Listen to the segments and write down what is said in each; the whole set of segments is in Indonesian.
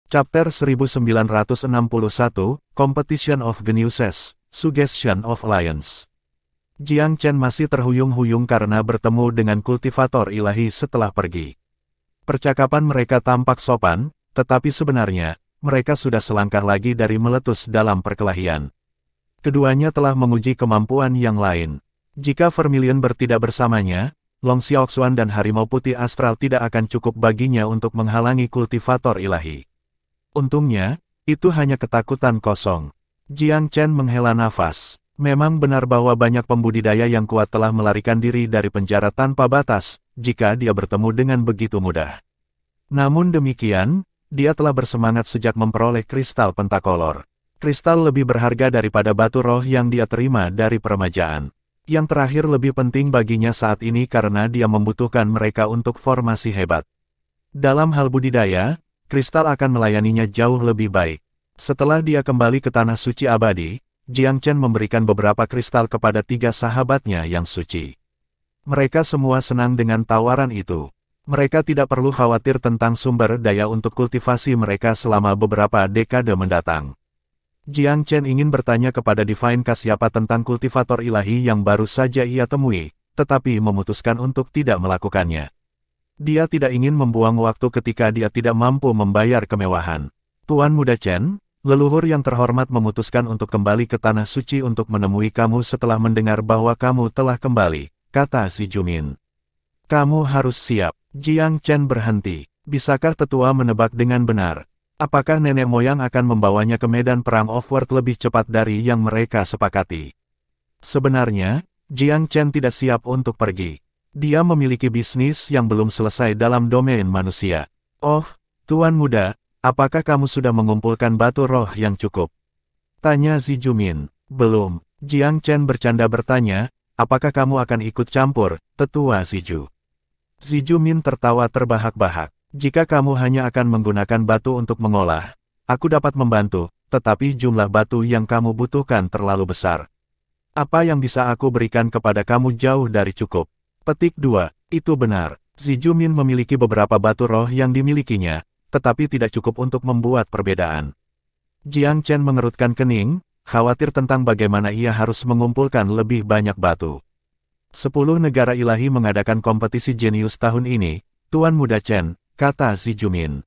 Chapter 1961, Competition of Geniuses, Suggestion of Alliance. Jiang Chen masih terhuyung-huyung karena bertemu dengan kultivator ilahi setelah pergi. Percakapan mereka tampak sopan, tetapi sebenarnya, mereka sudah selangkah lagi dari meletus dalam perkelahian. Keduanya telah menguji kemampuan yang lain. Jika Vermilion bertindak bersamanya, Long Xiaoxuan dan Harimau Putih Astral tidak akan cukup baginya untuk menghalangi kultivator ilahi. Untungnya, itu hanya ketakutan kosong. Jiang Chen menghela nafas. Memang benar bahwa banyak pembudidaya yang kuat telah melarikan diri dari penjara tanpa batas, jika dia bertemu dengan begitu mudah. Namun demikian, dia telah bersemangat sejak memperoleh kristal pentakolor. Kristal lebih berharga daripada batu roh yang dia terima dari peremajaan. Yang terakhir lebih penting baginya saat ini karena dia membutuhkan mereka untuk formasi hebat. Dalam hal budidaya, kristal akan melayaninya jauh lebih baik. Setelah dia kembali ke Tanah Suci Abadi, Jiang Chen memberikan beberapa kristal kepada 3 sahabatnya yang suci. Mereka semua senang dengan tawaran itu. Mereka tidak perlu khawatir tentang sumber daya untuk kultivasi mereka selama beberapa dekade mendatang. Jiang Chen ingin bertanya kepada Divine Kasyapa tentang kultivator ilahi yang baru saja ia temui, tetapi memutuskan untuk tidak melakukannya. Dia tidak ingin membuang waktu ketika dia tidak mampu membayar kemewahan. Tuan Muda Chen, leluhur yang terhormat memutuskan untuk kembali ke Tanah Suci untuk menemui kamu setelah mendengar bahwa kamu telah kembali, kata si Jumin. Kamu harus siap. Jiang Chen berhenti. Bisakah tetua menebak dengan benar? Apakah nenek moyang akan membawanya ke medan perang Offworld lebih cepat dari yang mereka sepakati? Sebenarnya, Jiang Chen tidak siap untuk pergi. Dia memiliki bisnis yang belum selesai dalam domain manusia. Oh, Tuan Muda, apakah kamu sudah mengumpulkan batu roh yang cukup? Tanya Zi Jumin. Belum. Jiang Chen bercanda bertanya, apakah kamu akan ikut campur, tetua Ziju? Zi Jumin tertawa terbahak-bahak. Jika kamu hanya akan menggunakan batu untuk mengolah, aku dapat membantu, tetapi jumlah batu yang kamu butuhkan terlalu besar. Apa yang bisa aku berikan kepada kamu jauh dari cukup. Petik 2. Itu benar. Zi Jumin memiliki beberapa batu roh yang dimilikinya, tetapi tidak cukup untuk membuat perbedaan. Jiang Chen mengerutkan kening, khawatir tentang bagaimana ia harus mengumpulkan lebih banyak batu. 10 negara ilahi mengadakan kompetisi jenius tahun ini, Tuan Muda Chen, kata Zi Jumin.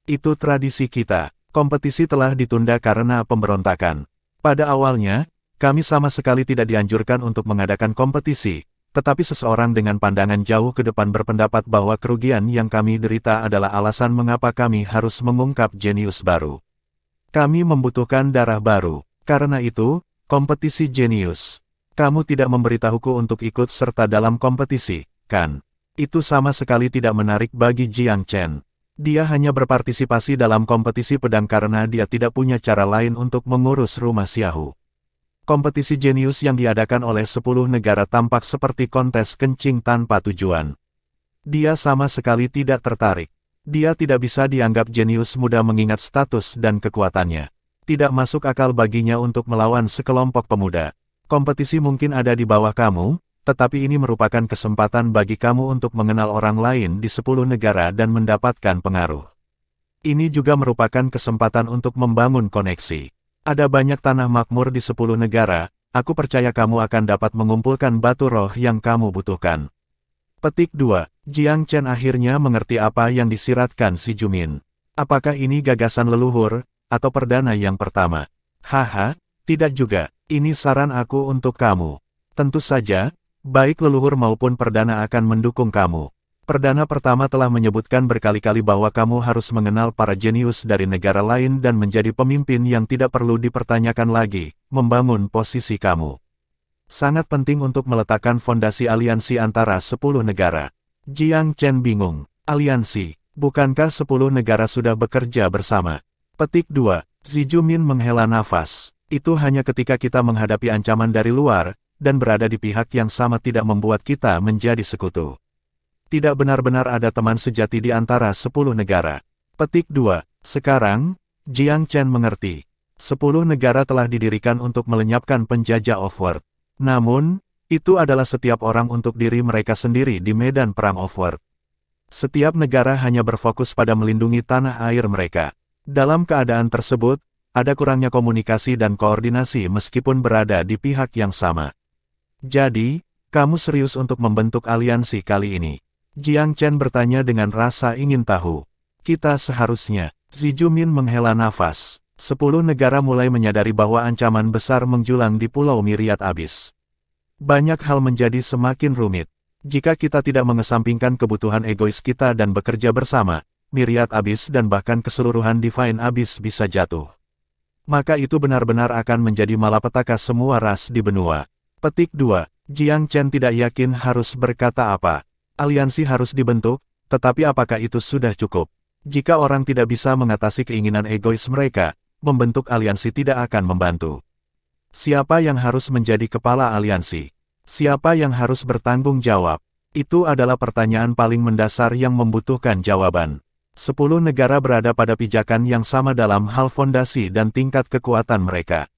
Itu tradisi kita. Kompetisi telah ditunda karena pemberontakan. Pada awalnya, kami sama sekali tidak dianjurkan untuk mengadakan kompetisi, tetapi seseorang dengan pandangan jauh ke depan berpendapat bahwa kerugian yang kami derita adalah alasan mengapa kami harus mengungkap jenius baru. Kami membutuhkan darah baru. Karena itu, kompetisi jenius. Kamu tidak memberitahuku untuk ikut serta dalam kompetisi, kan? Itu sama sekali tidak menarik bagi Jiang Chen. Dia hanya berpartisipasi dalam kompetisi pedang karena dia tidak punya cara lain untuk mengurus rumah Xiaohu. Kompetisi jenius yang diadakan oleh 10 negara tampak seperti kontes kencing tanpa tujuan. Dia sama sekali tidak tertarik. Dia tidak bisa dianggap jenius muda mengingat status dan kekuatannya. Tidak masuk akal baginya untuk melawan sekelompok pemuda. Kompetisi mungkin ada di bawah kamu, tetapi ini merupakan kesempatan bagi kamu untuk mengenal orang lain di 10 negara dan mendapatkan pengaruh. Ini juga merupakan kesempatan untuk membangun koneksi. Ada banyak tanah makmur di 10 negara, aku percaya kamu akan dapat mengumpulkan batu roh yang kamu butuhkan. Petik 2. Jiang Chen akhirnya mengerti apa yang disiratkan si Jumin. Apakah ini gagasan leluhur, atau perdana yang pertama? Haha, tidak juga. Ini saran aku untuk kamu. Tentu saja, baik leluhur maupun perdana akan mendukung kamu. Perdana pertama telah menyebutkan berkali-kali bahwa kamu harus mengenal para jenius dari negara lain dan menjadi pemimpin yang tidak perlu dipertanyakan lagi, membangun posisi kamu. Sangat penting untuk meletakkan fondasi aliansi antara 10 negara. Jiang Chen bingung. Aliansi, bukankah 10 negara sudah bekerja bersama? Petik 2. Zi Jumin menghela nafas. Itu hanya ketika kita menghadapi ancaman dari luar, dan berada di pihak yang sama tidak membuat kita menjadi sekutu. Tidak benar-benar ada teman sejati di antara 10 negara. Petik 2. Sekarang, Jiang Chen mengerti. 10 negara telah didirikan untuk melenyapkan penjajah Offworld. Namun, itu adalah setiap orang untuk diri mereka sendiri di medan perang Offworld. Setiap negara hanya berfokus pada melindungi tanah air mereka. Dalam keadaan tersebut, ada kurangnya komunikasi dan koordinasi meskipun berada di pihak yang sama. Jadi, kamu serius untuk membentuk aliansi kali ini? Jiang Chen bertanya dengan rasa ingin tahu. Kita seharusnya. Xi Jumin menghela nafas. 10 negara mulai menyadari bahwa ancaman besar menjulang di Pulau Myriad Abyss. Banyak hal menjadi semakin rumit. Jika kita tidak mengesampingkan kebutuhan egois kita dan bekerja bersama, Myriad Abyss dan bahkan keseluruhan Divine Abyss bisa jatuh. Maka itu benar-benar akan menjadi malapetaka semua ras di benua. Petik 2. Jiang Chen tidak yakin harus berkata apa. Aliansi harus dibentuk, tetapi apakah itu sudah cukup? Jika orang tidak bisa mengatasi keinginan egois mereka, membentuk aliansi tidak akan membantu. Siapa yang harus menjadi kepala aliansi? Siapa yang harus bertanggung jawab? Itu adalah pertanyaan paling mendasar yang membutuhkan jawaban. 10 negara berada pada pijakan yang sama dalam hal fondasi dan tingkat kekuatan mereka.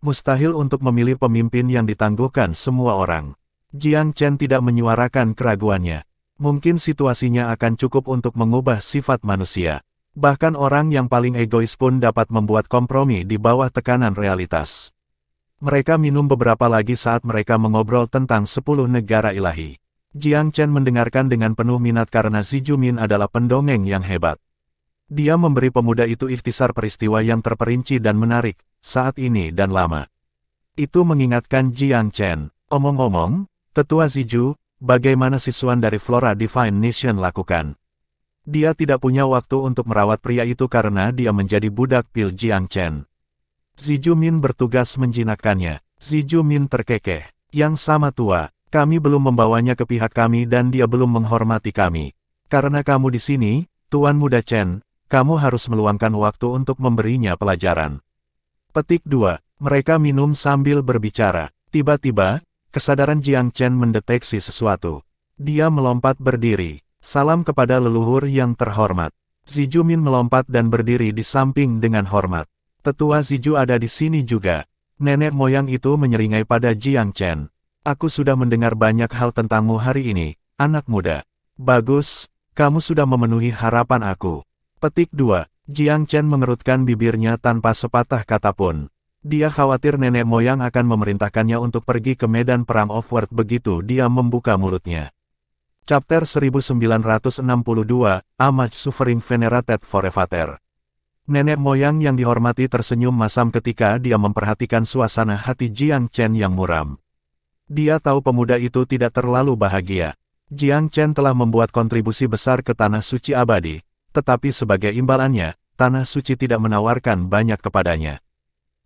Mustahil untuk memilih pemimpin yang ditangguhkan semua orang. Jiang Chen tidak menyuarakan keraguannya. Mungkin situasinya akan cukup untuk mengubah sifat manusia. Bahkan orang yang paling egois pun dapat membuat kompromi di bawah tekanan realitas. Mereka minum beberapa lagi saat mereka mengobrol tentang 10 negara ilahi. Jiang Chen mendengarkan dengan penuh minat karena Xi Jumin adalah pendongeng yang hebat. Dia memberi pemuda itu ikhtisar peristiwa yang terperinci dan menarik, saat ini dan lama. Itu mengingatkan Jiang Chen. Omong-omong, Tetua Ziju, bagaimana siswan dari Flora Divine Nation lakukan? Dia tidak punya waktu untuk merawat pria itu karena dia menjadi budak pil Jiang Chen. Xi Jumin bertugas menjinakkannya. Xi Jumin terkekeh. Yang sama tua, kami belum membawanya ke pihak kami dan dia belum menghormati kami. Karena kamu di sini, Tuan Muda Chen, kamu harus meluangkan waktu untuk memberinya pelajaran. Petik 2. Mereka minum sambil berbicara. Tiba-tiba, kesadaran Jiang Chen mendeteksi sesuatu. Dia melompat berdiri. Salam kepada leluhur yang terhormat. Xi Jumin melompat dan berdiri di samping dengan hormat. Tetua Ziju ada di sini juga. Nenek moyang itu menyeringai pada Jiang Chen. Aku sudah mendengar banyak hal tentangmu hari ini, anak muda. Bagus, kamu sudah memenuhi harapan aku. Petik 2. Jiang Chen mengerutkan bibirnya tanpa sepatah kata pun. Dia khawatir nenek moyang akan memerintahkannya untuk pergi ke medan perang Offworld begitu dia membuka mulutnya. Chapter 1962, A Much Suffering Venerated Forever. Nenek moyang yang dihormati tersenyum masam ketika dia memperhatikan suasana hati Jiang Chen yang muram. Dia tahu pemuda itu tidak terlalu bahagia. Jiang Chen telah membuat kontribusi besar ke Tanah Suci Abadi, tetapi sebagai imbalannya, Tanah Suci tidak menawarkan banyak kepadanya.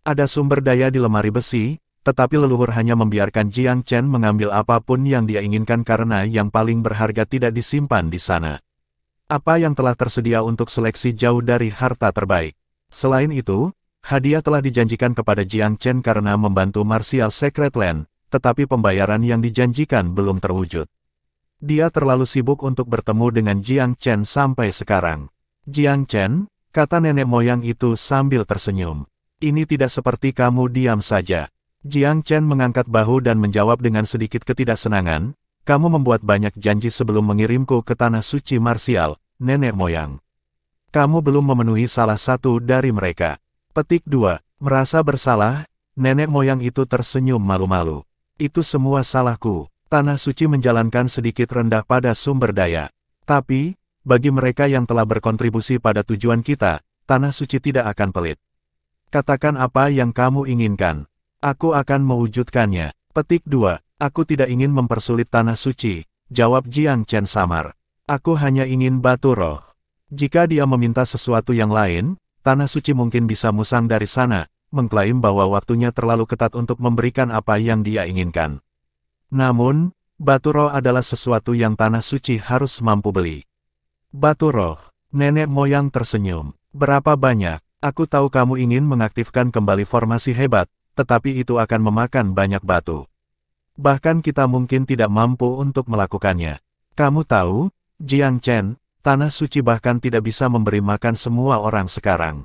Ada sumber daya di lemari besi, tetapi leluhur hanya membiarkan Jiang Chen mengambil apapun yang dia inginkan karena yang paling berharga tidak disimpan di sana. Apa yang telah tersedia untuk seleksi jauh dari harta terbaik. Selain itu, hadiah telah dijanjikan kepada Jiang Chen karena membantu Martial Secret Land, tetapi pembayaran yang dijanjikan belum terwujud. Dia terlalu sibuk untuk bertemu dengan Jiang Chen sampai sekarang. Jiang Chen, kata nenek moyang itu sambil tersenyum. Ini tidak seperti kamu diam saja. Jiang Chen mengangkat bahu dan menjawab dengan sedikit ketidaksenangan, kamu membuat banyak janji sebelum mengirimku ke Tanah Suci Martial, nenek moyang. Kamu belum memenuhi salah satu dari mereka. Petik 2. Merasa bersalah, nenek moyang itu tersenyum malu-malu. Itu semua salahku. Tanah Suci menjalankan sedikit rendah pada sumber daya. Tapi, bagi mereka yang telah berkontribusi pada tujuan kita, Tanah Suci tidak akan pelit. Katakan apa yang kamu inginkan. Aku akan mewujudkannya. Petik 2. Aku tidak ingin mempersulit Tanah Suci, jawab Jiang Chen samar. Aku hanya ingin batu roh. Jika dia meminta sesuatu yang lain, Tanah Suci mungkin bisa musang dari sana, mengklaim bahwa waktunya terlalu ketat untuk memberikan apa yang dia inginkan. Namun, batu roh adalah sesuatu yang Tanah Suci harus mampu beli. Batu roh, nenek moyang tersenyum. Berapa banyak? Aku tahu kamu ingin mengaktifkan kembali formasi hebat, tetapi itu akan memakan banyak batu. Bahkan kita mungkin tidak mampu untuk melakukannya. Kamu tahu, Jiang Chen, Tanah Suci bahkan tidak bisa memberi makan semua orang sekarang.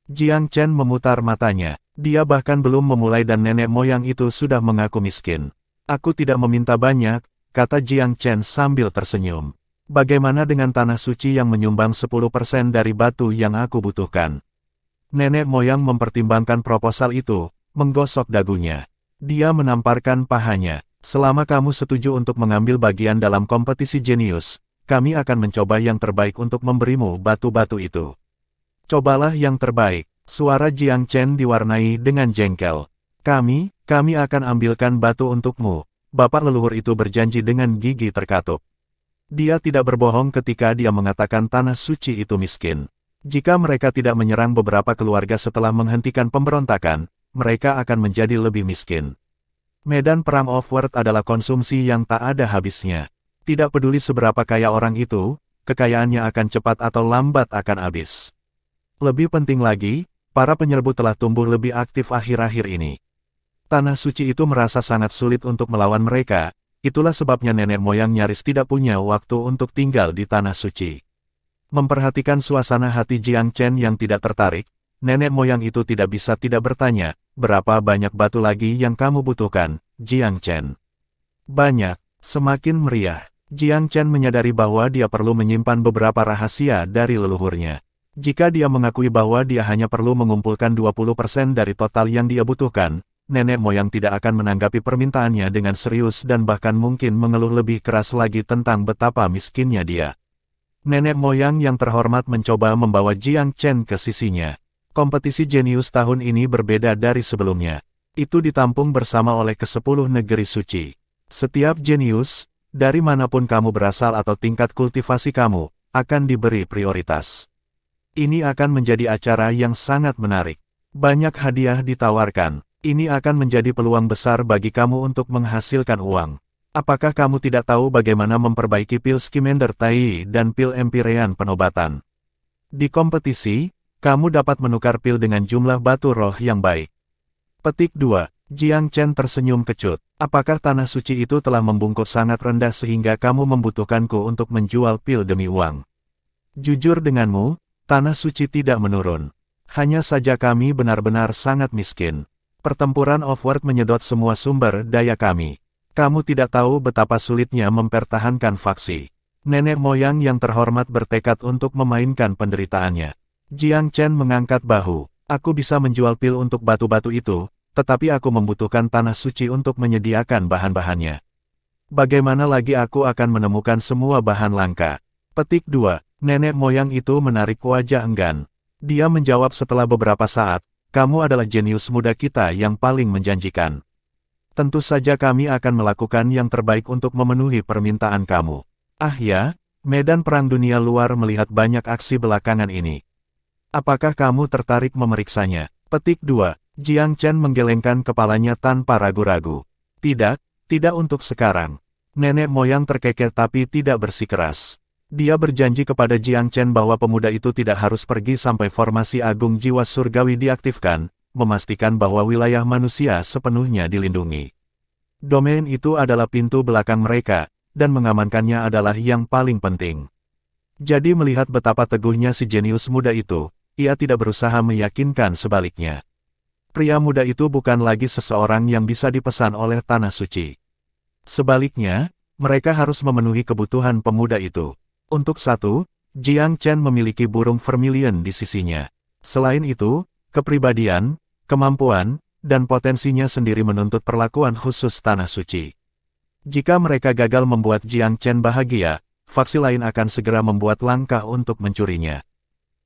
Jiang Chen memutar matanya. Dia bahkan belum memulai dan nenek moyang itu sudah mengaku miskin. Aku tidak meminta banyak, kata Jiang Chen sambil tersenyum. Bagaimana dengan tanah suci yang menyumbang 10% dari batu yang aku butuhkan? Nenek moyang mempertimbangkan proposal itu, menggosok dagunya. Dia menamparkan pahanya. Selama kamu setuju untuk mengambil bagian dalam kompetisi jenius, kami akan mencoba yang terbaik untuk memberimu batu-batu itu. Cobalah yang terbaik. Suara Jiang Chen diwarnai dengan jengkel. Kami akan ambilkan batu untukmu. Bapak leluhur itu berjanji dengan gigi terkatup. Dia tidak berbohong ketika dia mengatakan tanah suci itu miskin. Jika mereka tidak menyerang beberapa keluarga setelah menghentikan pemberontakan, mereka akan menjadi lebih miskin. Medan perang Offworld adalah konsumsi yang tak ada habisnya. Tidak peduli seberapa kaya orang itu, kekayaannya akan cepat atau lambat akan habis. Lebih penting lagi, para penyerbu telah tumbuh lebih aktif akhir-akhir ini. Tanah suci itu merasa sangat sulit untuk melawan mereka. Itulah sebabnya nenek moyang nyaris tidak punya waktu untuk tinggal di tanah suci. Memperhatikan suasana hati Jiang Chen yang tidak tertarik, nenek moyang itu tidak bisa tidak bertanya, berapa banyak batu lagi yang kamu butuhkan, Jiang Chen? Banyak, semakin meriah. Jiang Chen menyadari bahwa dia perlu menyimpan beberapa rahasia dari leluhurnya. Jika dia mengakui bahwa dia hanya perlu mengumpulkan 20% dari total yang dia butuhkan, nenek moyang tidak akan menanggapi permintaannya dengan serius dan bahkan mungkin mengeluh lebih keras lagi tentang betapa miskinnya dia. Nenek moyang yang terhormat mencoba membawa Jiang Chen ke sisinya. Kompetisi jenius tahun ini berbeda dari sebelumnya. Itu ditampung bersama oleh ke-10 negeri suci. Setiap jenius, dari manapun kamu berasal atau tingkat kultivasi kamu, akan diberi prioritas. Ini akan menjadi acara yang sangat menarik. Banyak hadiah ditawarkan. Ini akan menjadi peluang besar bagi kamu untuk menghasilkan uang. Apakah kamu tidak tahu bagaimana memperbaiki pil Skimender Tai dan pil Empyrean penobatan? Di kompetisi, kamu dapat menukar pil dengan jumlah batu roh yang baik. Petik 2. Jiang Chen tersenyum kecut. Apakah tanah suci itu telah membungkuk sangat rendah sehingga kamu membutuhkanku untuk menjual pil demi uang? Jujur denganmu, tanah suci tidak menurun. Hanya saja kami benar-benar sangat miskin. Pertempuran Offworld menyedot semua sumber daya kami. Kamu tidak tahu betapa sulitnya mempertahankan faksi. Nenek moyang yang terhormat bertekad untuk memainkan penderitaannya. Jiang Chen mengangkat bahu. Aku bisa menjual pil untuk batu-batu itu, tetapi aku membutuhkan tanah suci untuk menyediakan bahan-bahannya. Bagaimana lagi aku akan menemukan semua bahan langka? Petik 2. Nenek moyang itu menarik wajah enggan. Dia menjawab setelah beberapa saat. Kamu adalah jenius muda kita yang paling menjanjikan. Tentu saja kami akan melakukan yang terbaik untuk memenuhi permintaan kamu. Ah ya, medan perang dunia luar melihat banyak aksi belakangan ini. Apakah kamu tertarik memeriksanya? Petik 2. Jiang Chen menggelengkan kepalanya tanpa ragu-ragu. Tidak untuk sekarang. Nenek moyang terkekeh tapi tidak bersikeras. Dia berjanji kepada Jiang Chen bahwa pemuda itu tidak harus pergi sampai formasi agung jiwa surgawi diaktifkan, memastikan bahwa wilayah manusia sepenuhnya dilindungi. Domain itu adalah pintu belakang mereka, dan mengamankannya adalah yang paling penting. Jadi melihat betapa teguhnya si jenius muda itu, ia tidak berusaha meyakinkan sebaliknya. Pria muda itu bukan lagi seseorang yang bisa dipesan oleh tanah suci. Sebaliknya, mereka harus memenuhi kebutuhan pemuda itu. Untuk satu, Jiang Chen memiliki burung vermilion di sisinya. Selain itu, kepribadian, kemampuan, dan potensinya sendiri menuntut perlakuan khusus tanah suci. Jika mereka gagal membuat Jiang Chen bahagia, faksi lain akan segera membuat langkah untuk mencurinya.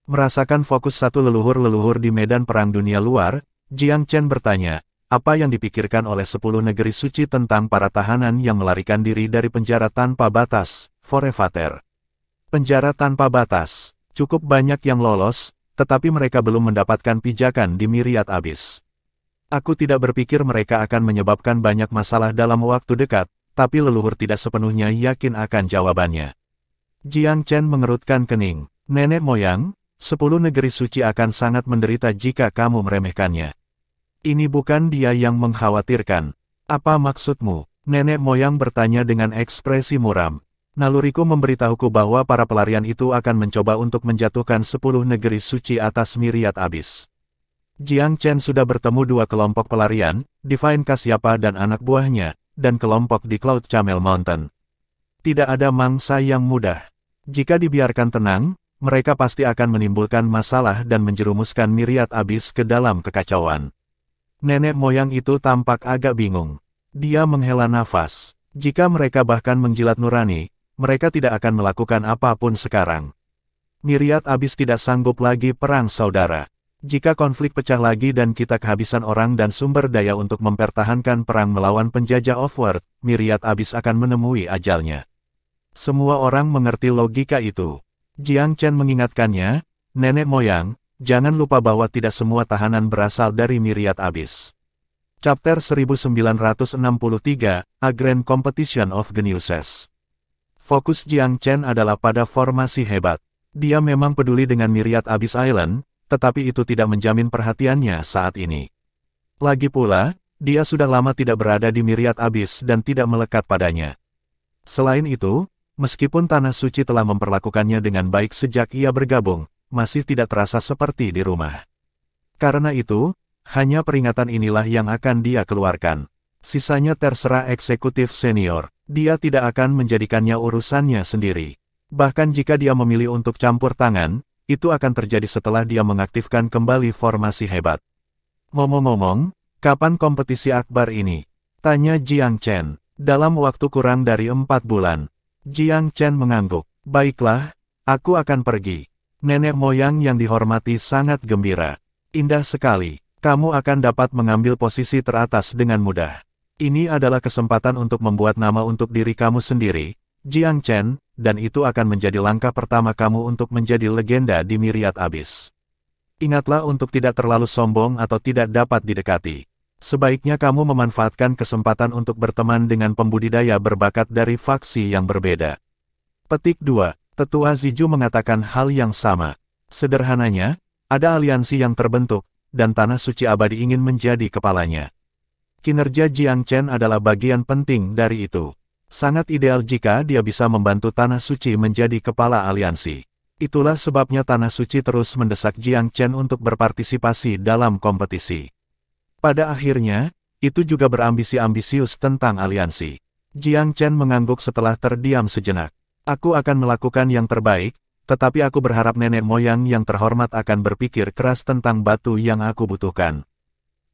Merasakan fokus satu leluhur-leluhur di medan perang dunia luar, Jiang Chen bertanya, apa yang dipikirkan oleh 10 negeri suci tentang para tahanan yang melarikan diri dari penjara tanpa batas, Forevater? Penjara tanpa batas. Cukup banyak yang lolos, tetapi mereka belum mendapatkan pijakan di Myriad Abyss. Aku tidak berpikir mereka akan menyebabkan banyak masalah dalam waktu dekat, tapi leluhur tidak sepenuhnya yakin akan jawabannya. Jiang Chen mengerutkan kening. Nenek moyang, 10 negeri suci akan sangat menderita jika kamu meremehkannya. Ini bukan dia yang mengkhawatirkan. Apa maksudmu? Nenek moyang bertanya dengan ekspresi muram. Naluriku memberitahuku bahwa para pelarian itu akan mencoba untuk menjatuhkan 10 negeri suci atas Myriad Abyss. Jiang Chen sudah bertemu 2 kelompok pelarian, Divine Kasyapa dan anak buahnya, dan kelompok di Cloud Camel Mountain. Tidak ada mangsa yang mudah. Jika dibiarkan tenang, mereka pasti akan menimbulkan masalah dan menjerumuskan Myriad Abyss ke dalam kekacauan. Nenek moyang itu tampak agak bingung. Dia menghela nafas. Jika mereka bahkan menjilat nurani, mereka tidak akan melakukan apapun sekarang. Myriad Abyss tidak sanggup lagi perang saudara. Jika konflik pecah lagi dan kita kehabisan orang dan sumber daya untuk mempertahankan perang melawan penjajah Offworld, Myriad Abyss akan menemui ajalnya. Semua orang mengerti logika itu. Jiang Chen mengingatkannya, nenek moyang, jangan lupa bahwa tidak semua tahanan berasal dari Myriad Abyss. Chapter 1963, A Grand Competition of Geniuses. Fokus Jiang Chen adalah pada formasi hebat. Dia memang peduli dengan Myriad Abyss Island, tetapi itu tidak menjamin perhatiannya saat ini. Lagi pula, dia sudah lama tidak berada di Myriad Abyss dan tidak melekat padanya. Selain itu, meskipun Tanah Suci telah memperlakukannya dengan baik sejak ia bergabung, masih tidak terasa seperti di rumah. Karena itu, hanya peringatan inilah yang akan dia keluarkan. Sisanya terserah eksekutif senior. Dia tidak akan menjadikannya urusannya sendiri. Bahkan jika dia memilih untuk campur tangan, itu akan terjadi setelah dia mengaktifkan kembali formasi hebat. Ngomong-ngomong, kapan kompetisi akbar ini? Tanya Jiang Chen. Dalam waktu kurang dari 4 bulan. Jiang Chen mengangguk. Baiklah, aku akan pergi. Nenek moyang yang dihormati sangat gembira. Indah sekali. Kamu akan dapat mengambil posisi teratas dengan mudah. Ini adalah kesempatan untuk membuat nama untuk diri kamu sendiri, Jiang Chen, dan itu akan menjadi langkah pertama kamu untuk menjadi legenda di Myriad Abyss. Ingatlah untuk tidak terlalu sombong atau tidak dapat didekati. Sebaiknya kamu memanfaatkan kesempatan untuk berteman dengan pembudidaya berbakat dari faksi yang berbeda. Petik 2. Tetua Ziju mengatakan hal yang sama. Sederhananya, ada aliansi yang terbentuk, dan Tanah Suci Abadi ingin menjadi kepalanya. Kinerja Jiang Chen adalah bagian penting dari itu. Sangat ideal jika dia bisa membantu Tanah Suci menjadi kepala aliansi. Itulah sebabnya Tanah Suci terus mendesak Jiang Chen untuk berpartisipasi dalam kompetisi. Pada akhirnya, itu juga berambisi ambisius tentang aliansi. Jiang Chen mengangguk setelah terdiam sejenak. Aku akan melakukan yang terbaik, tetapi aku berharap nenek moyang yang terhormat akan berpikir keras tentang batu yang aku butuhkan.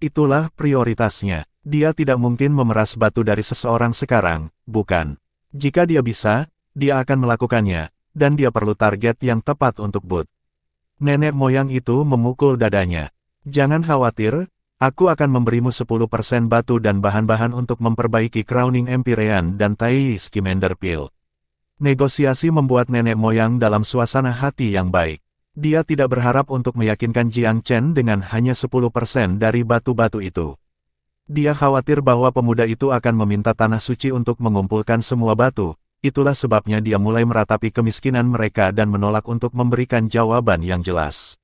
Itulah prioritasnya. Dia tidak mungkin memeras batu dari seseorang sekarang, bukan? Jika dia bisa, dia akan melakukannya, dan dia perlu target yang tepat untuk Bud. Nenek moyang itu memukul dadanya. Jangan khawatir, aku akan memberimu 10% batu dan bahan-bahan untuk memperbaiki Crowning Empyrean dan Tai Scamander Peel. Negosiasi membuat nenek moyang dalam suasana hati yang baik. Dia tidak berharap untuk meyakinkan Jiang Chen dengan hanya 10% dari batu-batu itu. Dia khawatir bahwa pemuda itu akan meminta Tanah Suci untuk mengumpulkan semua batu, itulah sebabnya dia mulai meratapi kemiskinan mereka dan menolak untuk memberikan jawaban yang jelas.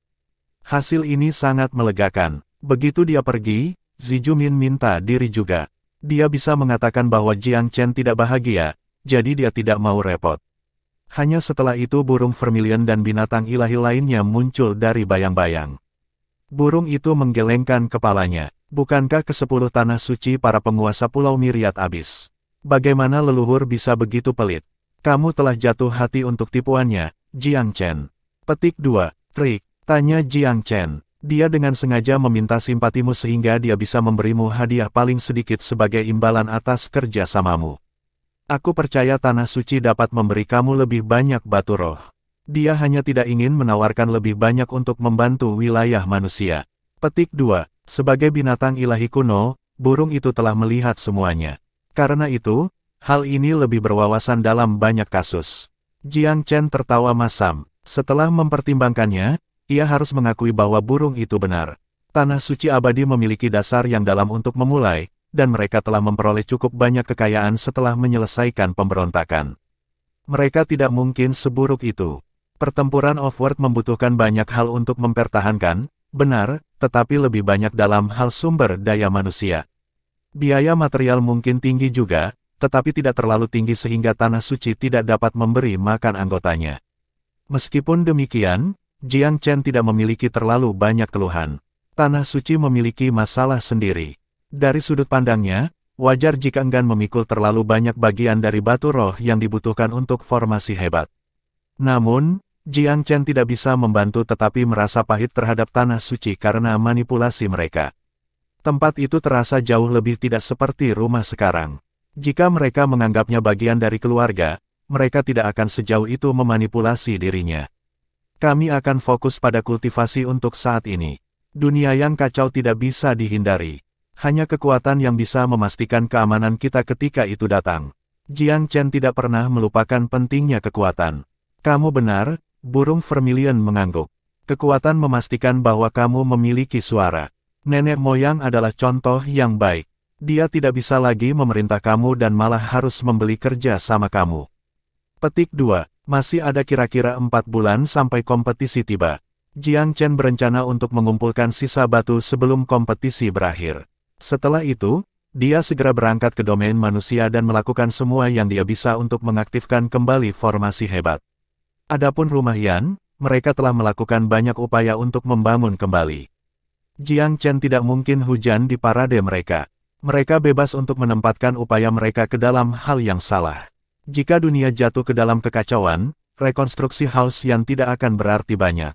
Hasil ini sangat melegakan. Begitu dia pergi, Ziju Min minta diri juga. Dia bisa mengatakan bahwa Jiang Chen tidak bahagia, jadi dia tidak mau repot. Hanya setelah itu burung vermilion dan binatang ilahi lainnya muncul dari bayang-bayang. Burung itu menggelengkan kepalanya. Bukankah ke-10 Tanah Suci para penguasa Pulau Myriad Abyss? Bagaimana leluhur bisa begitu pelit? Kamu telah jatuh hati untuk tipuannya, Jiang Chen. Petik 2. Trik. Tanya Jiang Chen. Dia dengan sengaja meminta simpatimu sehingga dia bisa memberimu hadiah paling sedikit sebagai imbalan atas kerja samamu. Aku percaya Tanah Suci dapat memberi kamu lebih banyak batu roh. Dia hanya tidak ingin menawarkan lebih banyak untuk membantu wilayah manusia. Petik 2. Sebagai binatang ilahi kuno, burung itu telah melihat semuanya. Karena itu, hal ini lebih berwawasan dalam banyak kasus. Jiang Chen tertawa masam. Setelah mempertimbangkannya, ia harus mengakui bahwa burung itu benar. Tanah Suci Abadi memiliki dasar yang dalam untuk memulai, dan mereka telah memperoleh cukup banyak kekayaan setelah menyelesaikan pemberontakan. Mereka tidak mungkin seburuk itu. Pertempuran Offworld membutuhkan banyak hal untuk mempertahankan, benar, tetapi lebih banyak dalam hal sumber daya manusia. Biaya material mungkin tinggi juga, tetapi tidak terlalu tinggi sehingga Tanah Suci tidak dapat memberi makan anggotanya. Meskipun demikian, Jiang Chen tidak memiliki terlalu banyak keluhan. Tanah Suci memiliki masalah sendiri. Dari sudut pandangnya, wajar jika enggan memikul terlalu banyak bagian dari batu roh yang dibutuhkan untuk formasi hebat. Namun, Jiang Chen tidak bisa membantu tetapi merasa pahit terhadap tanah suci karena manipulasi mereka. Tempat itu terasa jauh lebih tidak seperti rumah sekarang. Jika mereka menganggapnya bagian dari keluarga, mereka tidak akan sejauh itu memanipulasi dirinya. Kami akan fokus pada kultivasi untuk saat ini. Dunia yang kacau tidak bisa dihindari. Hanya kekuatan yang bisa memastikan keamanan kita ketika itu datang. Jiang Chen tidak pernah melupakan pentingnya kekuatan. Kamu benar, burung vermilion mengangguk. Kekuatan memastikan bahwa kamu memiliki suara. Nenek moyang adalah contoh yang baik. Dia tidak bisa lagi memerintah kamu dan malah harus membeli kerja sama kamu. Petik 2. Masih ada kira-kira 4 bulan sampai kompetisi tiba. Jiang Chen berencana untuk mengumpulkan sisa batu sebelum kompetisi berakhir. Setelah itu, dia segera berangkat ke domain manusia dan melakukan semua yang dia bisa untuk mengaktifkan kembali formasi hebat. Adapun rumah Yan, mereka telah melakukan banyak upaya untuk membangun kembali. Jiang Chen tidak mungkin hujan di parade mereka. Mereka bebas untuk menempatkan upaya mereka ke dalam hal yang salah. Jika dunia jatuh ke dalam kekacauan, rekonstruksi House Yan tidak akan berarti banyak.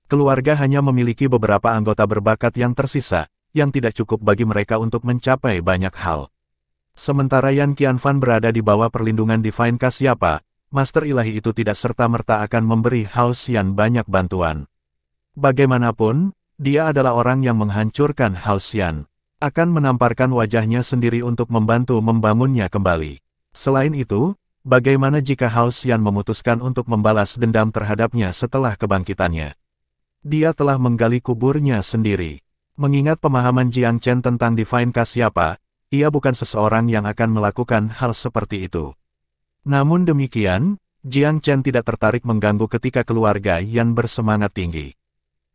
Keluarga hanya memiliki beberapa anggota berbakat yang tersisa, yang tidak cukup bagi mereka untuk mencapai banyak hal. Sementara Yan Qianfan berada di bawah perlindungan Divine Kasyapa, Master Ilahi itu tidak serta-merta akan memberi House Yan banyak bantuan. Bagaimanapun, dia adalah orang yang menghancurkan House Yan. Akan menamparkan wajahnya sendiri untuk membantu membangunnya kembali. Selain itu, bagaimana jika House Yan memutuskan untuk membalas dendam terhadapnya setelah kebangkitannya? Dia telah menggali kuburnya sendiri. Mengingat pemahaman Jiang Chen tentang Divine Kasyapa, ia bukan seseorang yang akan melakukan hal seperti itu. Namun demikian, Jiang Chen tidak tertarik mengganggu ketika keluarga Yan bersemangat tinggi.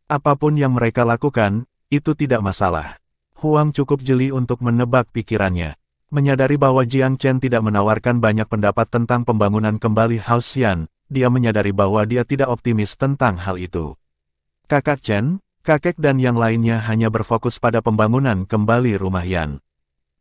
Apapun yang mereka lakukan, itu tidak masalah. Huang cukup jeli untuk menebak pikirannya. Menyadari bahwa Jiang Chen tidak menawarkan banyak pendapat tentang pembangunan kembali House Yan, dia menyadari bahwa dia tidak optimis tentang hal itu. Kakak Chen, kakek dan yang lainnya hanya berfokus pada pembangunan kembali rumah Yan.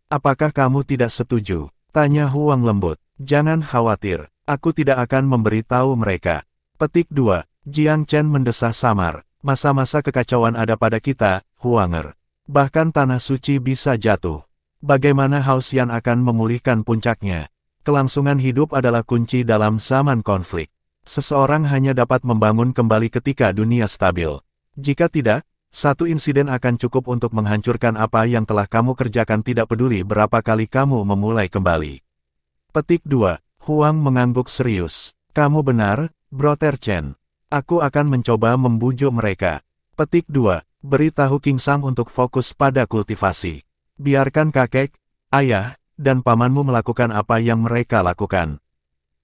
Apakah kamu tidak setuju? Tanya Huang lembut. Jangan khawatir, aku tidak akan memberitahu mereka. Petik 2. Jiang Chen mendesah samar. Masa-masa kekacauan ada pada kita, Huanger. Bahkan tanah suci bisa jatuh. Bagaimana House Yan akan memulihkan puncaknya? Kelangsungan hidup adalah kunci dalam zaman konflik. Seseorang hanya dapat membangun kembali ketika dunia stabil. Jika tidak, satu insiden akan cukup untuk menghancurkan apa yang telah kamu kerjakan tidak peduli berapa kali kamu memulai kembali. Petik 2. Huang mengangguk serius. Kamu benar, Brother Chen. Aku akan mencoba membujuk mereka. Petik 2. Beritahu King Sang untuk fokus pada kultivasi. Biarkan kakek, ayah, dan pamanmu melakukan apa yang mereka lakukan.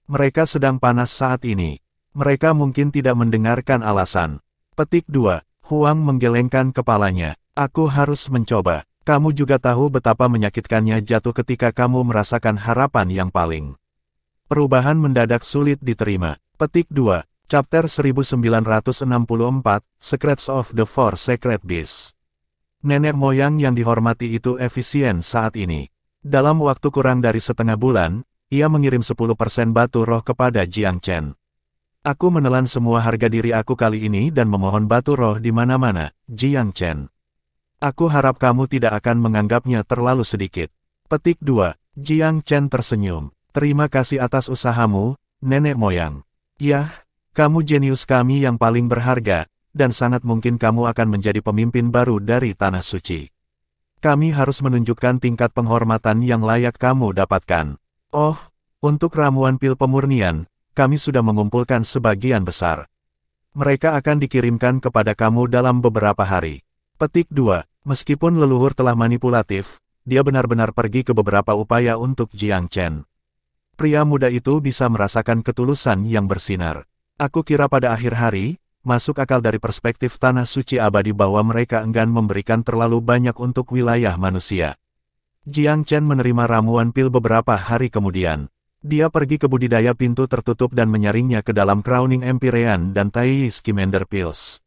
Mereka sedang panas saat ini. Mereka mungkin tidak mendengarkan alasan. Petik 2. Huang menggelengkan kepalanya. Aku harus mencoba. Kamu juga tahu betapa menyakitkannya jatuh ketika kamu merasakan harapan yang paling. Perubahan mendadak sulit diterima. Petik 2. Chapter 1964, Secrets of the Four Sacred Beasts. Nenek moyang yang dihormati itu efisien saat ini. Dalam waktu kurang dari setengah bulan, ia mengirim 10% batu roh kepada Jiang Chen. Aku menelan semua harga diri aku kali ini dan memohon batu roh di mana-mana, Jiang Chen. Aku harap kamu tidak akan menganggapnya terlalu sedikit. Petik 2. Jiang Chen tersenyum. Terima kasih atas usahamu, nenek moyang. Yah. Kamu jenius kami yang paling berharga, dan sangat mungkin kamu akan menjadi pemimpin baru dari Tanah Suci. Kami harus menunjukkan tingkat penghormatan yang layak kamu dapatkan. Oh, untuk ramuan pil pemurnian, kami sudah mengumpulkan sebagian besar. Mereka akan dikirimkan kepada kamu dalam beberapa hari. Petik 2. Meskipun leluhur telah manipulatif, dia benar-benar pergi ke beberapa upaya untuk Jiang Chen. Pria muda itu bisa merasakan ketulusan yang bersinar. Aku kira pada akhir hari, masuk akal dari perspektif Tanah Suci Abadi bahwa mereka enggan memberikan terlalu banyak untuk wilayah manusia. Jiang Chen menerima ramuan pil beberapa hari kemudian. Dia pergi ke budidaya pintu tertutup dan menyaringnya ke dalam Crowning Empyrean dan Tai Scamander Pills.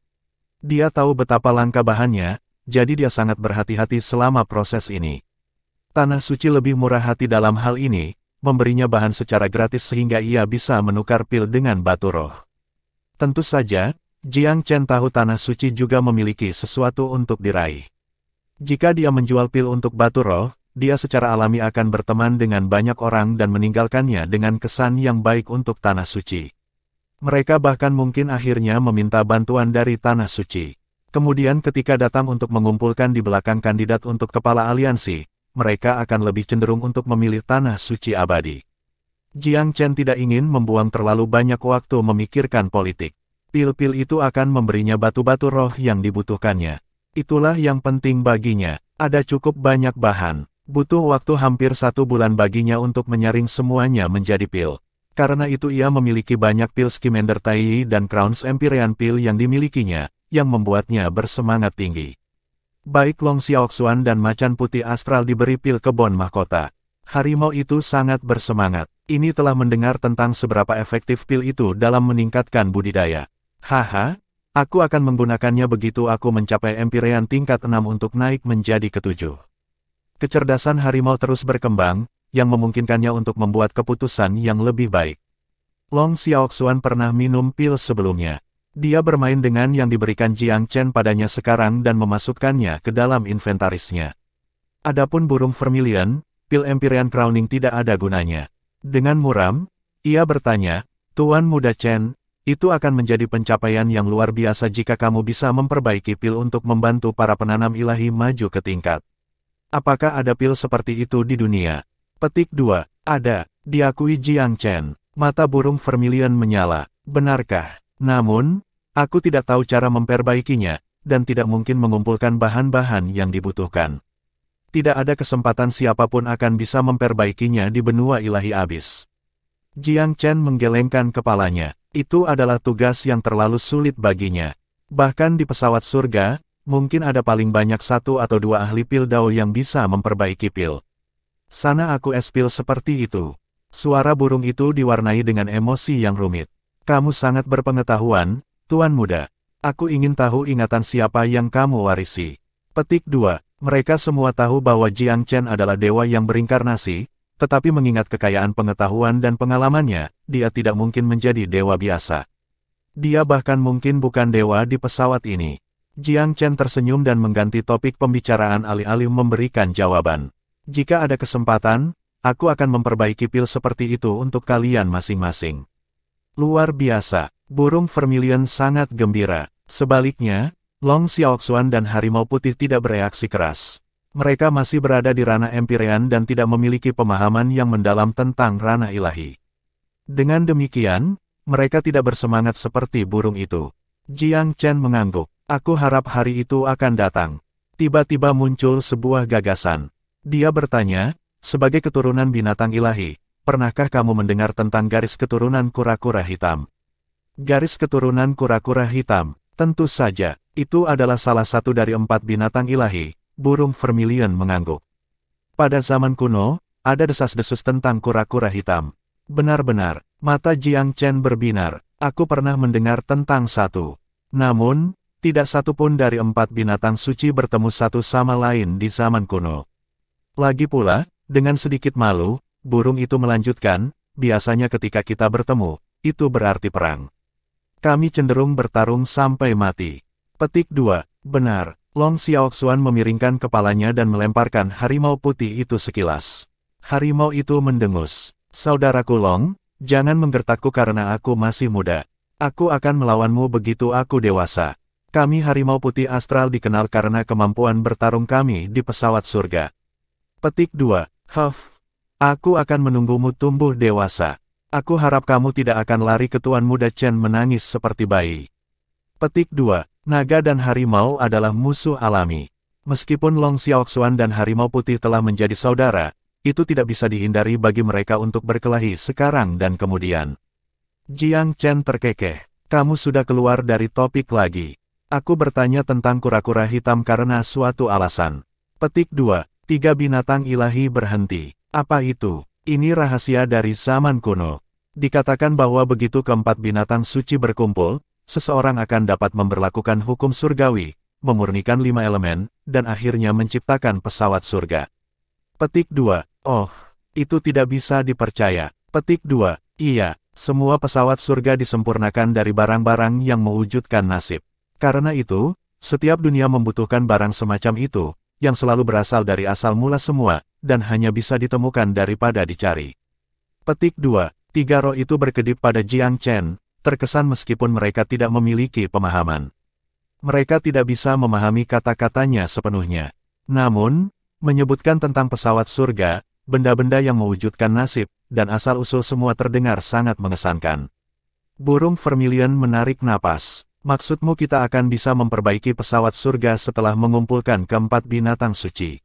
Dia tahu betapa langka bahannya, jadi dia sangat berhati-hati selama proses ini. Tanah Suci lebih murah hati dalam hal ini, memberinya bahan secara gratis sehingga ia bisa menukar pil dengan batu roh. Tentu saja, Jiang Chen tahu tanah suci juga memiliki sesuatu untuk diraih. Jika dia menjual pil untuk batu roh, dia secara alami akan berteman dengan banyak orang dan meninggalkannya dengan kesan yang baik untuk tanah suci. Mereka bahkan mungkin akhirnya meminta bantuan dari tanah suci. Kemudian ketika datang untuk mengumpulkan di belakang kandidat untuk kepala aliansi, mereka akan lebih cenderung untuk memilih tanah suci abadi. Jiang Chen tidak ingin membuang terlalu banyak waktu memikirkan politik. Pil-pil itu akan memberinya batu-batu roh yang dibutuhkannya. Itulah yang penting baginya. Ada cukup banyak bahan. Butuh waktu hampir 1 bulan baginya untuk menyaring semuanya menjadi pil. Karena itu ia memiliki banyak pil Scamander Tai dan Crowns Empyrean pil yang dimilikinya, yang membuatnya bersemangat tinggi. Baik Long Xiaoxuan dan Macan Putih Astral diberi pil kebon mahkota. Harimau itu sangat bersemangat. Ini telah mendengar tentang seberapa efektif pil itu dalam meningkatkan budidaya. Haha, aku akan menggunakannya begitu aku mencapai Empyrean tingkat 6 untuk naik menjadi ke-7. Kecerdasan harimau terus berkembang, yang memungkinkannya untuk membuat keputusan yang lebih baik. Long Xiaoxuan pernah minum pil sebelumnya. Dia bermain dengan yang diberikan Jiang Chen padanya sekarang dan memasukkannya ke dalam inventarisnya. Adapun burung vermilion, pil Empyrean Crowning tidak ada gunanya. Dengan muram, ia bertanya, Tuan Muda Chen, itu akan menjadi pencapaian yang luar biasa jika kamu bisa memperbaiki pil untuk membantu para penanam ilahi maju ke tingkat. Apakah ada pil seperti itu di dunia? Petik 2. Ada, diakui Jiang Chen. Mata burung vermilion menyala. Benarkah? Namun, aku tidak tahu cara memperbaikinya, dan tidak mungkin mengumpulkan bahan-bahan yang dibutuhkan. Tidak ada kesempatan siapapun akan bisa memperbaikinya di benua ilahi abis. Jiang Chen menggelengkan kepalanya. Itu adalah tugas yang terlalu sulit baginya. Bahkan di pesawat surga, mungkin ada paling banyak 1 atau 2 ahli pil Dao yang bisa memperbaiki pil. Sana aku es-pil seperti itu. Suara burung itu diwarnai dengan emosi yang rumit. Kamu sangat berpengetahuan, Tuan Muda. Aku ingin tahu ingatan siapa yang kamu warisi. Petik 2. Mereka semua tahu bahwa Jiang Chen adalah dewa yang berinkarnasi, tetapi mengingat kekayaan pengetahuan dan pengalamannya, dia tidak mungkin menjadi dewa biasa. Dia bahkan mungkin bukan dewa di pesawat ini. Jiang Chen tersenyum dan mengganti topik pembicaraan alih-alih memberikan jawaban. Jika ada kesempatan, aku akan memperbaiki pil seperti itu untuk kalian masing-masing. Luar biasa, burung vermilion sangat gembira. Sebaliknya, Long Xiaoxuan dan Harimau Putih tidak bereaksi keras. Mereka masih berada di ranah Empyrean dan tidak memiliki pemahaman yang mendalam tentang ranah ilahi. Dengan demikian, mereka tidak bersemangat seperti burung itu. Jiang Chen mengangguk. Aku harap hari itu akan datang. Tiba-tiba muncul sebuah gagasan. Dia bertanya, sebagai keturunan binatang ilahi, pernahkah kamu mendengar tentang garis keturunan kura-kura hitam? Garis keturunan kura-kura hitam, tentu saja, itu adalah salah satu dari 4 binatang ilahi, burung vermilion mengangguk. Pada zaman kuno, ada desas-desus tentang kura-kura hitam. Benar-benar, mata Jiang Chen berbinar, aku pernah mendengar tentang satu. Namun, tidak satu pun dari 4 binatang suci bertemu satu sama lain di zaman kuno. Lagi pula, dengan sedikit malu, burung itu melanjutkan, biasanya ketika kita bertemu, itu berarti perang. Kami cenderung bertarung sampai mati. Petik 2, benar, Long Xiaoxuan memiringkan kepalanya dan melemparkan harimau putih itu sekilas. Harimau itu mendengus. Saudaraku Long, jangan menggertakku karena aku masih muda. Aku akan melawanmu begitu aku dewasa. Kami harimau putih astral dikenal karena kemampuan bertarung kami di pesawat surga. Petik 2, aku akan menunggumu tumbuh dewasa. Aku harap kamu tidak akan lari ke Tuan Muda Chen menangis seperti bayi. Petik 2, naga dan harimau adalah musuh alami. Meskipun Long Xiaoxuan dan harimau putih telah menjadi saudara, itu tidak bisa dihindari bagi mereka untuk berkelahi sekarang dan kemudian. Jiang Chen terkekeh. Kamu sudah keluar dari topik lagi. Aku bertanya tentang kura-kura hitam karena suatu alasan. Petik 2, 3 binatang ilahi berhenti. Apa itu? Ini rahasia dari zaman kuno. Dikatakan bahwa begitu keempat binatang suci berkumpul, seseorang akan dapat memberlakukan hukum surgawi, memurnikan 5 elemen, dan akhirnya menciptakan pesawat surga. Petik 2, oh, Itu tidak bisa dipercaya. Petik 2. Iya, semua pesawat surga disempurnakan dari barang-barang yang mewujudkan nasib. Karena itu, setiap dunia membutuhkan barang semacam itu, yang selalu berasal dari asal mula semua, dan hanya bisa ditemukan daripada dicari. Petik 2. Tiga roh itu berkedip pada Jiang Chen, terkesan meskipun mereka tidak memiliki pemahaman. Mereka tidak bisa memahami kata-katanya sepenuhnya. Namun, menyebutkan tentang pesawat surga, benda-benda yang mewujudkan nasib, dan asal-usul semua terdengar sangat mengesankan. Burung Vermilion menarik napas. Maksudmu kita akan bisa memperbaiki pesawat surga setelah mengumpulkan keempat binatang suci?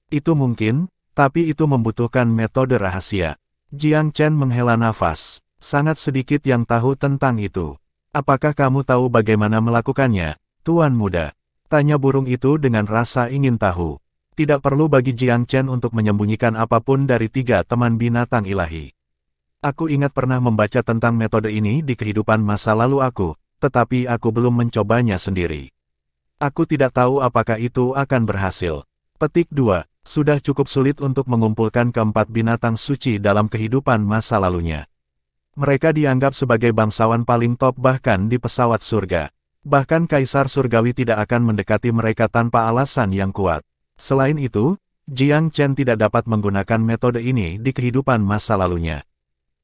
Itu mungkin, tapi itu membutuhkan metode rahasia. Jiang Chen menghela nafas. Sangat sedikit yang tahu tentang itu. Apakah kamu tahu bagaimana melakukannya, Tuan Muda? Tanya burung itu dengan rasa ingin tahu. Tidak perlu bagi Jiang Chen untuk menyembunyikan apapun dari tiga teman binatang ilahi. Aku ingat pernah membaca tentang metode ini di kehidupan masa lalu aku, tetapi aku belum mencobanya sendiri. Aku tidak tahu apakah itu akan berhasil. Petik 2. Sudah cukup sulit untuk mengumpulkan keempat binatang suci dalam kehidupan masa lalunya. Mereka dianggap sebagai bangsawan paling top bahkan di pesawat surga. Bahkan Kaisar Surgawi tidak akan mendekati mereka tanpa alasan yang kuat. Selain itu, Jiang Chen tidak dapat menggunakan metode ini di kehidupan masa lalunya.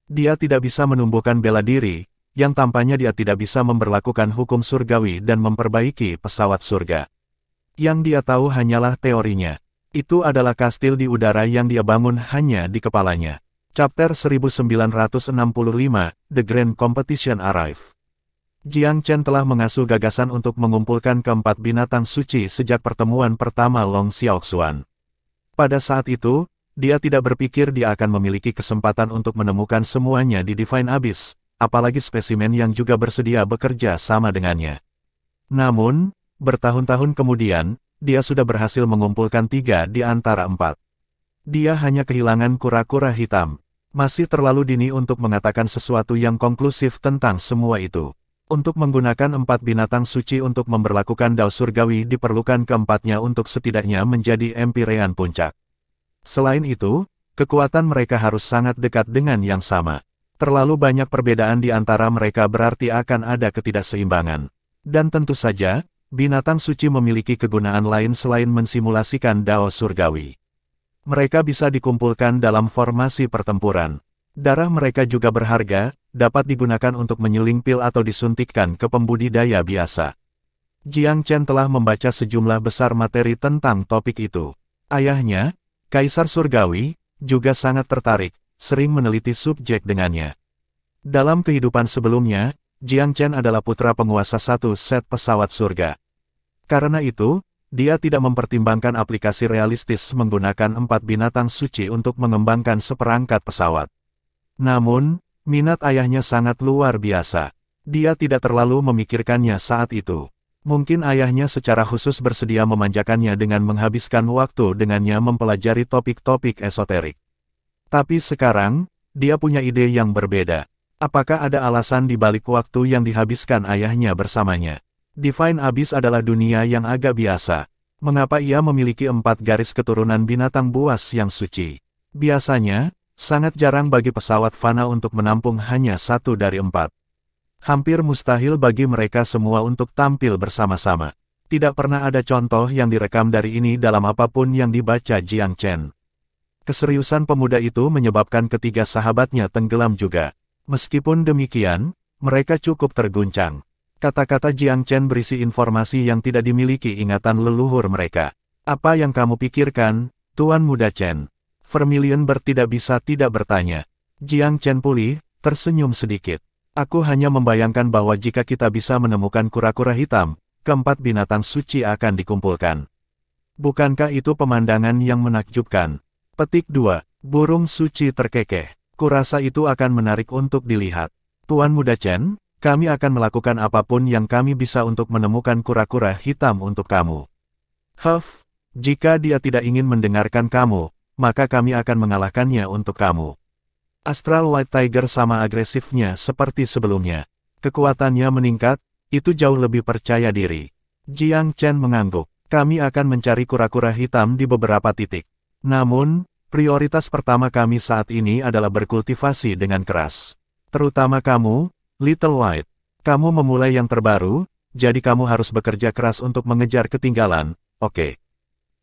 Dia tidak bisa menumbuhkan bela diri, yang tampaknya dia tidak bisa memberlakukan hukum surgawi dan memperbaiki pesawat surga. Yang dia tahu hanyalah teorinya. Itu adalah kastil di udara yang dia bangun hanya di kepalanya. Chapter 1965, The Grand Competition Arrive. Jiang Chen telah mengasuh gagasan untuk mengumpulkan keempat binatang suci sejak pertemuan pertama Long Xiaoxuan. Pada saat itu, dia tidak berpikir dia akan memiliki kesempatan untuk menemukan semuanya di Divine Abyss, apalagi spesimen yang juga bersedia bekerja sama dengannya. Namun, bertahun-tahun kemudian, dia sudah berhasil mengumpulkan 3 di antara 4. Dia hanya kehilangan kura-kura hitam. Masih terlalu dini untuk mengatakan sesuatu yang konklusif tentang semua itu. Untuk menggunakan 4 binatang suci untuk memberlakukan dao surgawi diperlukan keempatnya untuk setidaknya menjadi empirean puncak. Selain itu, kekuatan mereka harus sangat dekat dengan yang sama. Terlalu banyak perbedaan di antara mereka berarti akan ada ketidakseimbangan. Dan tentu saja, binatang suci memiliki kegunaan lain selain mensimulasikan dao surgawi. Mereka bisa dikumpulkan dalam formasi pertempuran. Darah mereka juga berharga, dapat digunakan untuk menyuling pil atau disuntikkan ke pembudidaya biasa. Jiang Chen telah membaca sejumlah besar materi tentang topik itu. Ayahnya, Kaisar Surgawi, juga sangat tertarik, sering meneliti subjek dengannya. Dalam kehidupan sebelumnya, Jiang Chen adalah putra penguasa satu set pesawat surga. Karena itu, dia tidak mempertimbangkan aplikasi realistis menggunakan 4 binatang suci untuk mengembangkan seperangkat pesawat. Namun, minat ayahnya sangat luar biasa. Dia tidak terlalu memikirkannya saat itu. Mungkin ayahnya secara khusus bersedia memanjakannya dengan menghabiskan waktu dengannya mempelajari topik-topik esoterik. Tapi sekarang, dia punya ide yang berbeda. Apakah ada alasan di balik waktu yang dihabiskan ayahnya bersamanya? Divine Abyss adalah dunia yang agak biasa. Mengapa ia memiliki 4 garis keturunan binatang buas yang suci? Biasanya, sangat jarang bagi pesawat fana untuk menampung hanya 1 dari 4. Hampir mustahil bagi mereka semua untuk tampil bersama-sama. Tidak pernah ada contoh yang direkam dari ini dalam apapun yang dibaca Jiang Chen. Keseriusan pemuda itu menyebabkan ketiga sahabatnya tenggelam juga. Meskipun demikian, mereka cukup terguncang. Kata-kata Jiang Chen berisi informasi yang tidak dimiliki ingatan leluhur mereka. Apa yang kamu pikirkan, Tuan Muda Chen? Vermilion tidak bisa tidak bertanya. Jiang Chen pulih, tersenyum sedikit. Aku hanya membayangkan bahwa jika kita bisa menemukan kura-kura hitam, keempat binatang suci akan dikumpulkan. Bukankah itu pemandangan yang menakjubkan? Petik 2. Burung suci terkekeh. Kurasa itu akan menarik untuk dilihat. Tuan Muda Chen, kami akan melakukan apapun yang kami bisa untuk menemukan kura-kura hitam untuk kamu. Huff, jika dia tidak ingin mendengarkan kamu, maka kami akan mengalahkannya untuk kamu. Astral White Tiger sama agresifnya seperti sebelumnya. Kekuatannya meningkat, itu jauh lebih percaya diri. Jiang Chen mengangguk. Kami akan mencari kura-kura hitam di beberapa titik. Namun, Prioritas pertama kami saat ini adalah berkultivasi dengan keras. Terutama kamu, Little White. Kamu memulai yang terbaru, jadi kamu harus bekerja keras untuk mengejar ketinggalan, oke?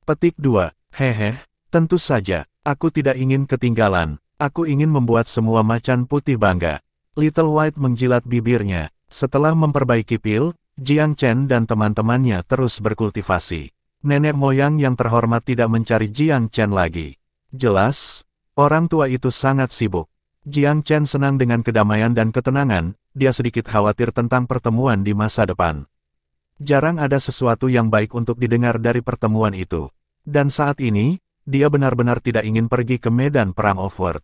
Petik 2. Hehe, tentu saja, aku tidak ingin ketinggalan. Aku ingin membuat semua macan putih bangga. Little White menjilat bibirnya. Setelah memperbaiki pil, Jiang Chen dan teman-temannya terus berkultivasi. Nenek moyang yang terhormat tidak mencari Jiang Chen lagi. Jelas, orang tua itu sangat sibuk. Jiang Chen senang dengan kedamaian dan ketenangan, dia sedikit khawatir tentang pertemuan di masa depan. Jarang ada sesuatu yang baik untuk didengar dari pertemuan itu. Dan saat ini, dia benar-benar tidak ingin pergi ke medan perang Offworld.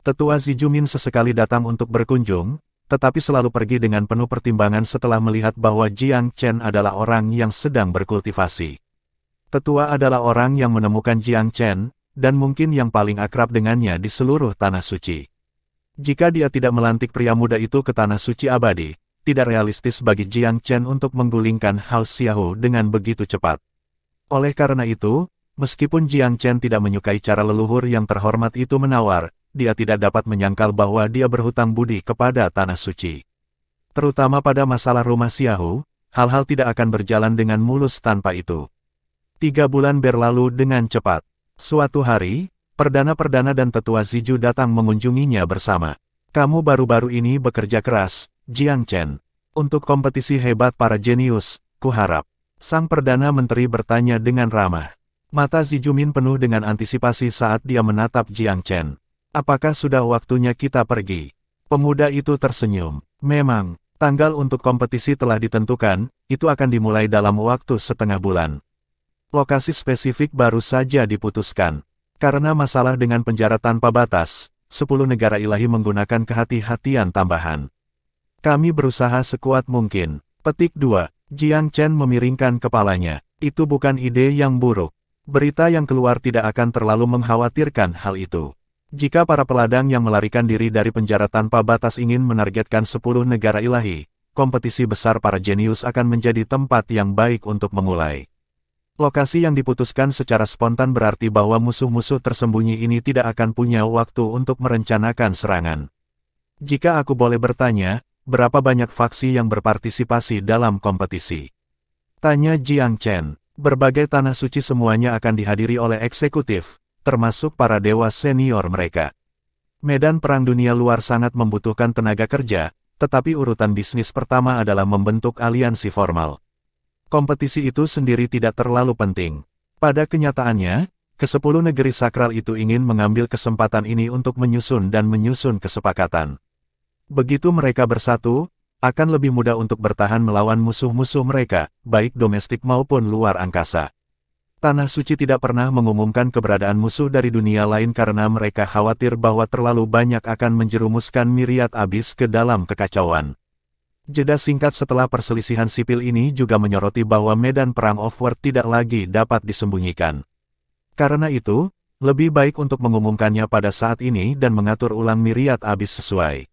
Tetua Zijumin sesekali datang untuk berkunjung, tetapi selalu pergi dengan penuh pertimbangan setelah melihat bahwa Jiang Chen adalah orang yang sedang berkultivasi. Tetua adalah orang yang menemukan Jiang Chen, dan mungkin yang paling akrab dengannya di seluruh Tanah Suci. Jika dia tidak melantik pria muda itu ke Tanah Suci Abadi, tidak realistis bagi Jiang Chen untuk menggulingkan Hao Xiaohu dengan begitu cepat. Oleh karena itu, meskipun Jiang Chen tidak menyukai cara leluhur yang terhormat itu menawar, dia tidak dapat menyangkal bahwa dia berhutang budi kepada Tanah Suci. Terutama pada masalah rumah Xiaohu, hal-hal tidak akan berjalan dengan mulus tanpa itu. 3 bulan berlalu dengan cepat. Suatu hari, Perdana-Perdana dan Tetua Ziju datang mengunjunginya bersama. Kamu baru-baru ini bekerja keras, Jiang Chen. Untuk kompetisi hebat para jenius, kuharap. Sang Perdana Menteri bertanya dengan ramah. Mata Zijumin penuh dengan antisipasi saat dia menatap Jiang Chen. Apakah sudah waktunya kita pergi? Pemuda itu tersenyum. Memang, tanggal untuk kompetisi telah ditentukan, itu akan dimulai dalam waktu setengah bulan. Lokasi spesifik baru saja diputuskan. Karena masalah dengan penjara tanpa batas, 10 negara ilahi menggunakan kehati-hatian tambahan. Kami berusaha sekuat mungkin. Petik 2. Jiang Chen memiringkan kepalanya. Itu bukan ide yang buruk. Berita yang keluar tidak akan terlalu mengkhawatirkan hal itu. Jika para peladang yang melarikan diri dari penjara tanpa batas ingin menargetkan 10 negara ilahi, kompetisi besar para jenius akan menjadi tempat yang baik untuk memulai. Lokasi yang diputuskan secara spontan berarti bahwa musuh-musuh tersembunyi ini tidak akan punya waktu untuk merencanakan serangan. Jika aku boleh bertanya, berapa banyak faksi yang berpartisipasi dalam kompetisi? Tanya Jiang Chen. Berbagai tanah suci semuanya akan dihadiri oleh eksekutif, termasuk para dewa senior mereka. Medan perang dunia luar sangat membutuhkan tenaga kerja, tetapi urutan bisnis pertama adalah membentuk aliansi formal. Kompetisi itu sendiri tidak terlalu penting. Pada kenyataannya, ke-10 negeri sakral itu ingin mengambil kesempatan ini untuk menyusun kesepakatan. Begitu mereka bersatu, akan lebih mudah untuk bertahan melawan musuh-musuh mereka, baik domestik maupun luar angkasa. Tanah Suci tidak pernah mengumumkan keberadaan musuh dari dunia lain karena mereka khawatir bahwa terlalu banyak akan menjerumuskan Myriad Abyss ke dalam kekacauan. Jeda singkat setelah perselisihan sipil ini juga menyoroti bahwa medan perang Offworld tidak lagi dapat disembunyikan. Karena itu, lebih baik untuk mengumumkannya pada saat ini dan mengatur ulang Myriad Abyss sesuai.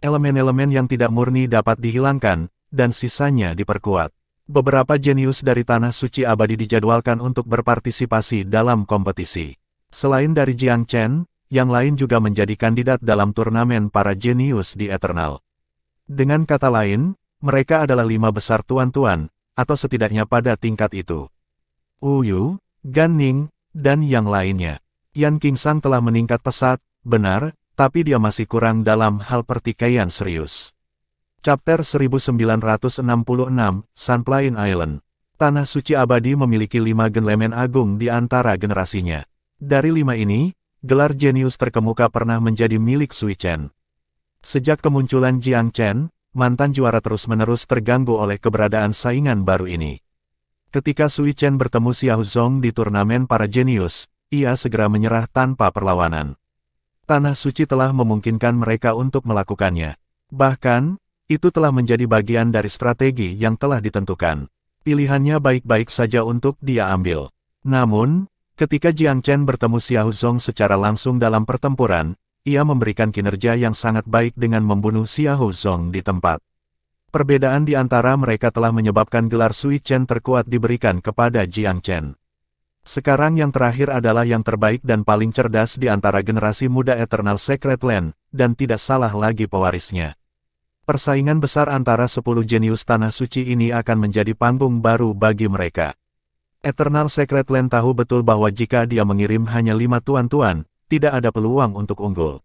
Elemen-elemen yang tidak murni dapat dihilangkan, dan sisanya diperkuat. Beberapa jenius dari Tanah Suci Abadi dijadwalkan untuk berpartisipasi dalam kompetisi. Selain dari Jiang Chen, yang lain juga menjadi kandidat dalam turnamen para jenius di Eternal. Dengan kata lain, mereka adalah 5 besar tuan-tuan, atau setidaknya pada tingkat itu. Yu, Gan Ning, dan yang lainnya. Yan Qingshan telah meningkat pesat, benar, tapi dia masih kurang dalam hal pertikaian serius. Chapter 1966, Sunplane Island. Tanah Suci Abadi memiliki 5 genlemen agung di antara generasinya. Dari 5 ini, gelar jenius terkemuka pernah menjadi milik Sui Chen. Sejak kemunculan Jiang Chen, mantan juara terus-menerus terganggu oleh keberadaan saingan baru ini. Ketika Sui Chen bertemu Xiao Zong di turnamen para jenius, ia segera menyerah tanpa perlawanan. Tanah Suci telah memungkinkan mereka untuk melakukannya. Bahkan, itu telah menjadi bagian dari strategi yang telah ditentukan. Pilihannya baik-baik saja untuk dia ambil. Namun, ketika Jiang Chen bertemu Xiao Zong secara langsung dalam pertempuran, ia memberikan kinerja yang sangat baik dengan membunuh Xiao Zong di tempat. Perbedaan di antara mereka telah menyebabkan gelar Sui Chen terkuat diberikan kepada Jiang Chen. Sekarang yang terakhir adalah yang terbaik dan paling cerdas di antara generasi muda Eternal Sacred Land, dan tidak salah lagi pewarisnya. Persaingan besar antara 10 jenius Tanah Suci ini akan menjadi panggung baru bagi mereka. Eternal Sacred Land tahu betul bahwa jika dia mengirim hanya 5 tuan-tuan, tidak ada peluang untuk unggul.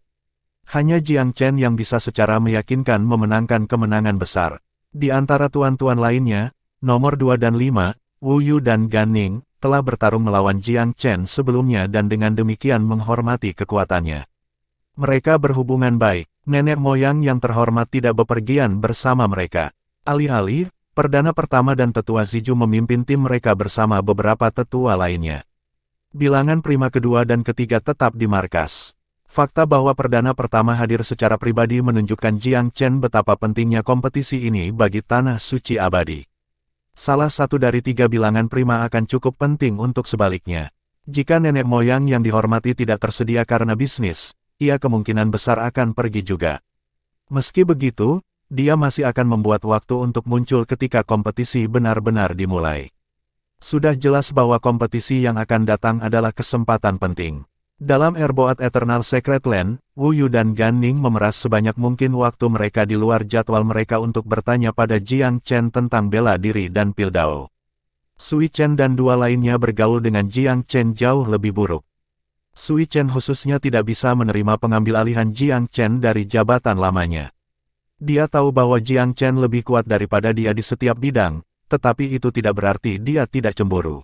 Hanya Jiang Chen yang bisa secara meyakinkan memenangkan kemenangan besar. Di antara tuan-tuan lainnya, nomor 2 dan 5, Wu Yu dan Gan Ning, telah bertarung melawan Jiang Chen sebelumnya dan dengan demikian menghormati kekuatannya. Mereka berhubungan baik. Nenek moyang yang terhormat tidak bepergian bersama mereka. Alih-alih, perdana pertama dan tetua Ziju memimpin tim mereka bersama beberapa tetua lainnya. Bilangan prima kedua dan ketiga tetap di markas. Fakta bahwa perdana pertama hadir secara pribadi menunjukkan Jiang Chen betapa pentingnya kompetisi ini bagi Tanah Suci Abadi. Salah satu dari 3 bilangan prima akan cukup penting untuk sebaliknya. Jika nenek moyang yang dihormati tidak tersedia karena bisnis, ia kemungkinan besar akan pergi juga. Meski begitu, dia masih akan membuat waktu untuk muncul ketika kompetisi benar-benar dimulai. Sudah jelas bahwa kompetisi yang akan datang adalah kesempatan penting. Dalam Erboat Eternal Sacred Land, Wu Yu dan Gan Ning memeras sebanyak mungkin waktu mereka di luar jadwal mereka untuk bertanya pada Jiang Chen tentang bela diri dan Pildao. Sui Chen dan 2 lainnya bergaul dengan Jiang Chen jauh lebih buruk. Sui Chen khususnya tidak bisa menerima pengambil alihan Jiang Chen dari jabatan lamanya. Dia tahu bahwa Jiang Chen lebih kuat daripada dia di setiap bidang, tetapi itu tidak berarti dia tidak cemburu.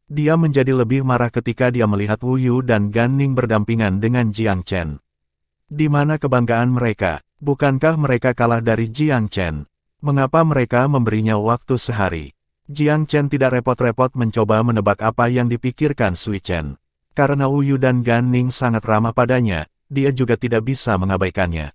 Dia menjadi lebih marah ketika dia melihat Wu Yu dan Gan Ning berdampingan dengan Jiang Chen. Di mana kebanggaan mereka? Bukankah mereka kalah dari Jiang Chen? Mengapa mereka memberinya waktu sehari? Jiang Chen tidak repot-repot mencoba menebak apa yang dipikirkan Sui Chen. Karena Wu Yu dan Gan Ning sangat ramah padanya, dia juga tidak bisa mengabaikannya.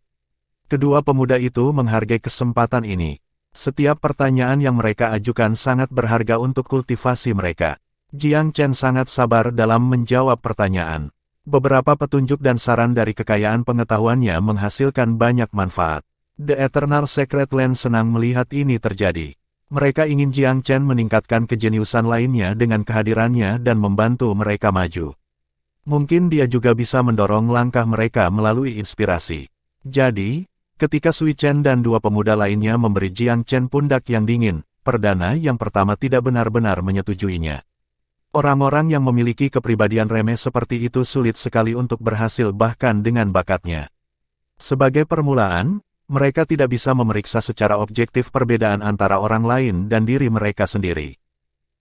Kedua pemuda itu menghargai kesempatan ini. Setiap pertanyaan yang mereka ajukan sangat berharga untuk kultivasi mereka. Jiang Chen sangat sabar dalam menjawab pertanyaan. Beberapa petunjuk dan saran dari kekayaan pengetahuannya menghasilkan banyak manfaat. The Eternal Sacred Land senang melihat ini terjadi. Mereka ingin Jiang Chen meningkatkan kejeniusan lainnya dengan kehadirannya dan membantu mereka maju. Mungkin dia juga bisa mendorong langkah mereka melalui inspirasi. Jadi, ketika Sui Chen dan 2 pemuda lainnya memberi Jiang Chen pundak yang dingin, perdana yang pertama tidak benar-benar menyetujuinya. Orang-orang yang memiliki kepribadian remeh seperti itu sulit sekali untuk berhasil bahkan dengan bakatnya. Sebagai permulaan, mereka tidak bisa memeriksa secara objektif perbedaan antara orang lain dan diri mereka sendiri.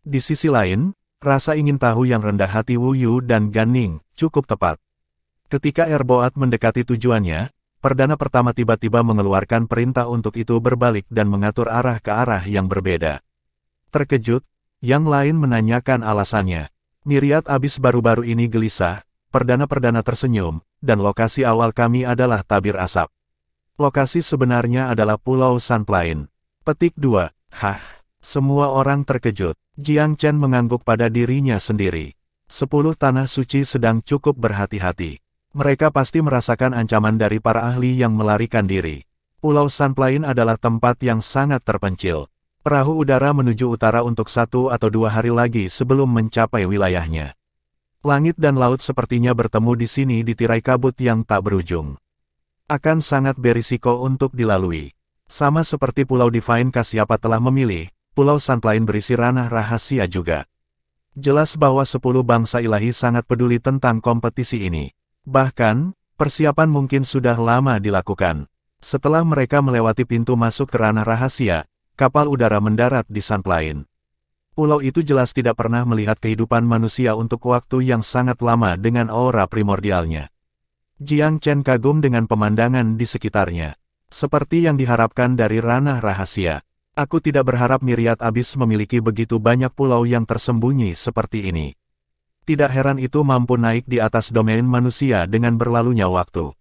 Di sisi lain, rasa ingin tahu yang rendah hati Wu Yu dan Gan Ning cukup tepat. Ketika Erboat mendekati tujuannya, perdana pertama tiba-tiba mengeluarkan perintah untuk itu berbalik dan mengatur arah ke arah yang berbeda. Terkejut, yang lain menanyakan alasannya. Myriad Abyss baru-baru ini gelisah, perdana-perdana tersenyum, dan lokasi awal kami adalah tabir asap. Lokasi sebenarnya adalah Pulau Sunplane. Petik 2. Hah, semua orang terkejut. Jiang Chen mengangguk pada dirinya sendiri. 10 tanah suci sedang cukup berhati-hati. Mereka pasti merasakan ancaman dari para ahli yang melarikan diri. Pulau Sunplane adalah tempat yang sangat terpencil. Perahu udara menuju utara untuk 1 atau 2 hari lagi sebelum mencapai wilayahnya. Langit dan laut sepertinya bertemu di sini di tirai kabut yang tak berujung. Akan sangat berisiko untuk dilalui. Sama seperti Pulau Divine Kasyapa telah memilih, Pulau Sunplane berisi ranah rahasia juga. Jelas bahwa 10 bangsa ilahi sangat peduli tentang kompetisi ini. Bahkan, persiapan mungkin sudah lama dilakukan. Setelah mereka melewati pintu masuk ke ranah rahasia, kapal udara mendarat di Sunplane. Pulau itu jelas tidak pernah melihat kehidupan manusia untuk waktu yang sangat lama dengan aura primordialnya. Jiang Chen kagum dengan pemandangan di sekitarnya. Seperti yang diharapkan dari ranah rahasia. Aku tidak berharap Myriad Abyss memiliki begitu banyak pulau yang tersembunyi seperti ini. Tidak heran itu mampu naik di atas domain manusia dengan berlalunya waktu.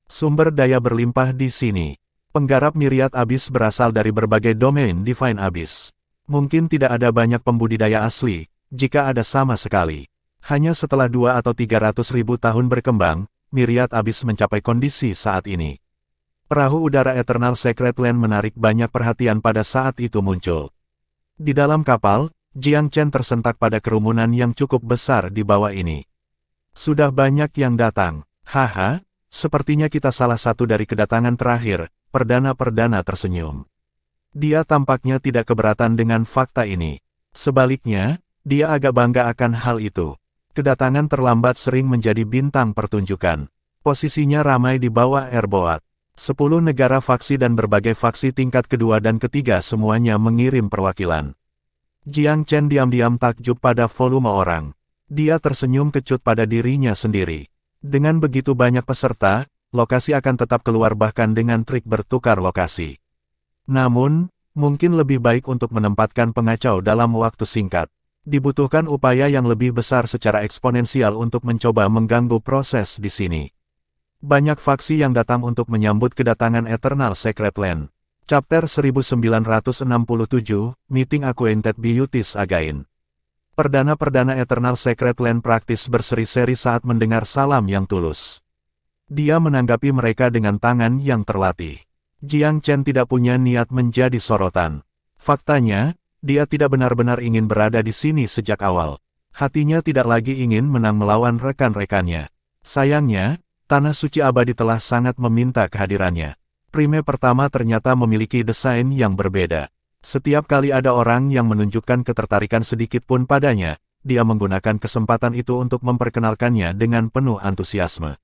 Sumber daya berlimpah di sini. Penggarap Myriad Abyss berasal dari berbagai domain Divine Abyss. Mungkin tidak ada banyak pembudidaya asli, jika ada sama sekali. Hanya setelah 2 atau 300 ribu tahun berkembang, Myriad Abyss mencapai kondisi saat ini. Perahu udara Eternal Sacred Land menarik banyak perhatian pada saat itu muncul. Di dalam kapal, Jiang Chen tersentak pada kerumunan yang cukup besar di bawah ini. Sudah banyak yang datang. Haha, sepertinya kita salah satu dari kedatangan terakhir, perdana-perdana tersenyum. Dia tampaknya tidak keberatan dengan fakta ini. Sebaliknya, dia agak bangga akan hal itu. Kedatangan terlambat sering menjadi bintang pertunjukan. Posisinya ramai di bawah airboat. 10 negara faksi dan berbagai faksi tingkat kedua dan ketiga semuanya mengirim perwakilan. Jiang Chen diam-diam takjub pada volume orang. Dia tersenyum kecut pada dirinya sendiri. Dengan begitu banyak peserta, lokasi akan tetap keluar bahkan dengan trik bertukar lokasi. Namun, mungkin lebih baik untuk menempatkan pengacau dalam waktu singkat. Dibutuhkan upaya yang lebih besar secara eksponensial untuk mencoba mengganggu proses di sini. Banyak faksi yang datang untuk menyambut kedatangan Eternal Secret Land. Chapter 1967, Meeting Acquainted Beauties Again. Perdana-perdana Eternal Secret Land praktis berseri-seri saat mendengar salam yang tulus. Dia menanggapi mereka dengan tangan yang terlatih. Jiang Chen tidak punya niat menjadi sorotan. Faktanya, dia tidak benar-benar ingin berada di sini sejak awal. Hatinya tidak lagi ingin menang melawan rekan-rekannya. Sayangnya, Tanah Suci Abadi telah sangat meminta kehadirannya. Prime pertama ternyata memiliki desain yang berbeda. Setiap kali ada orang yang menunjukkan ketertarikan sedikit pun padanya, dia menggunakan kesempatan itu untuk memperkenalkannya dengan penuh antusiasme.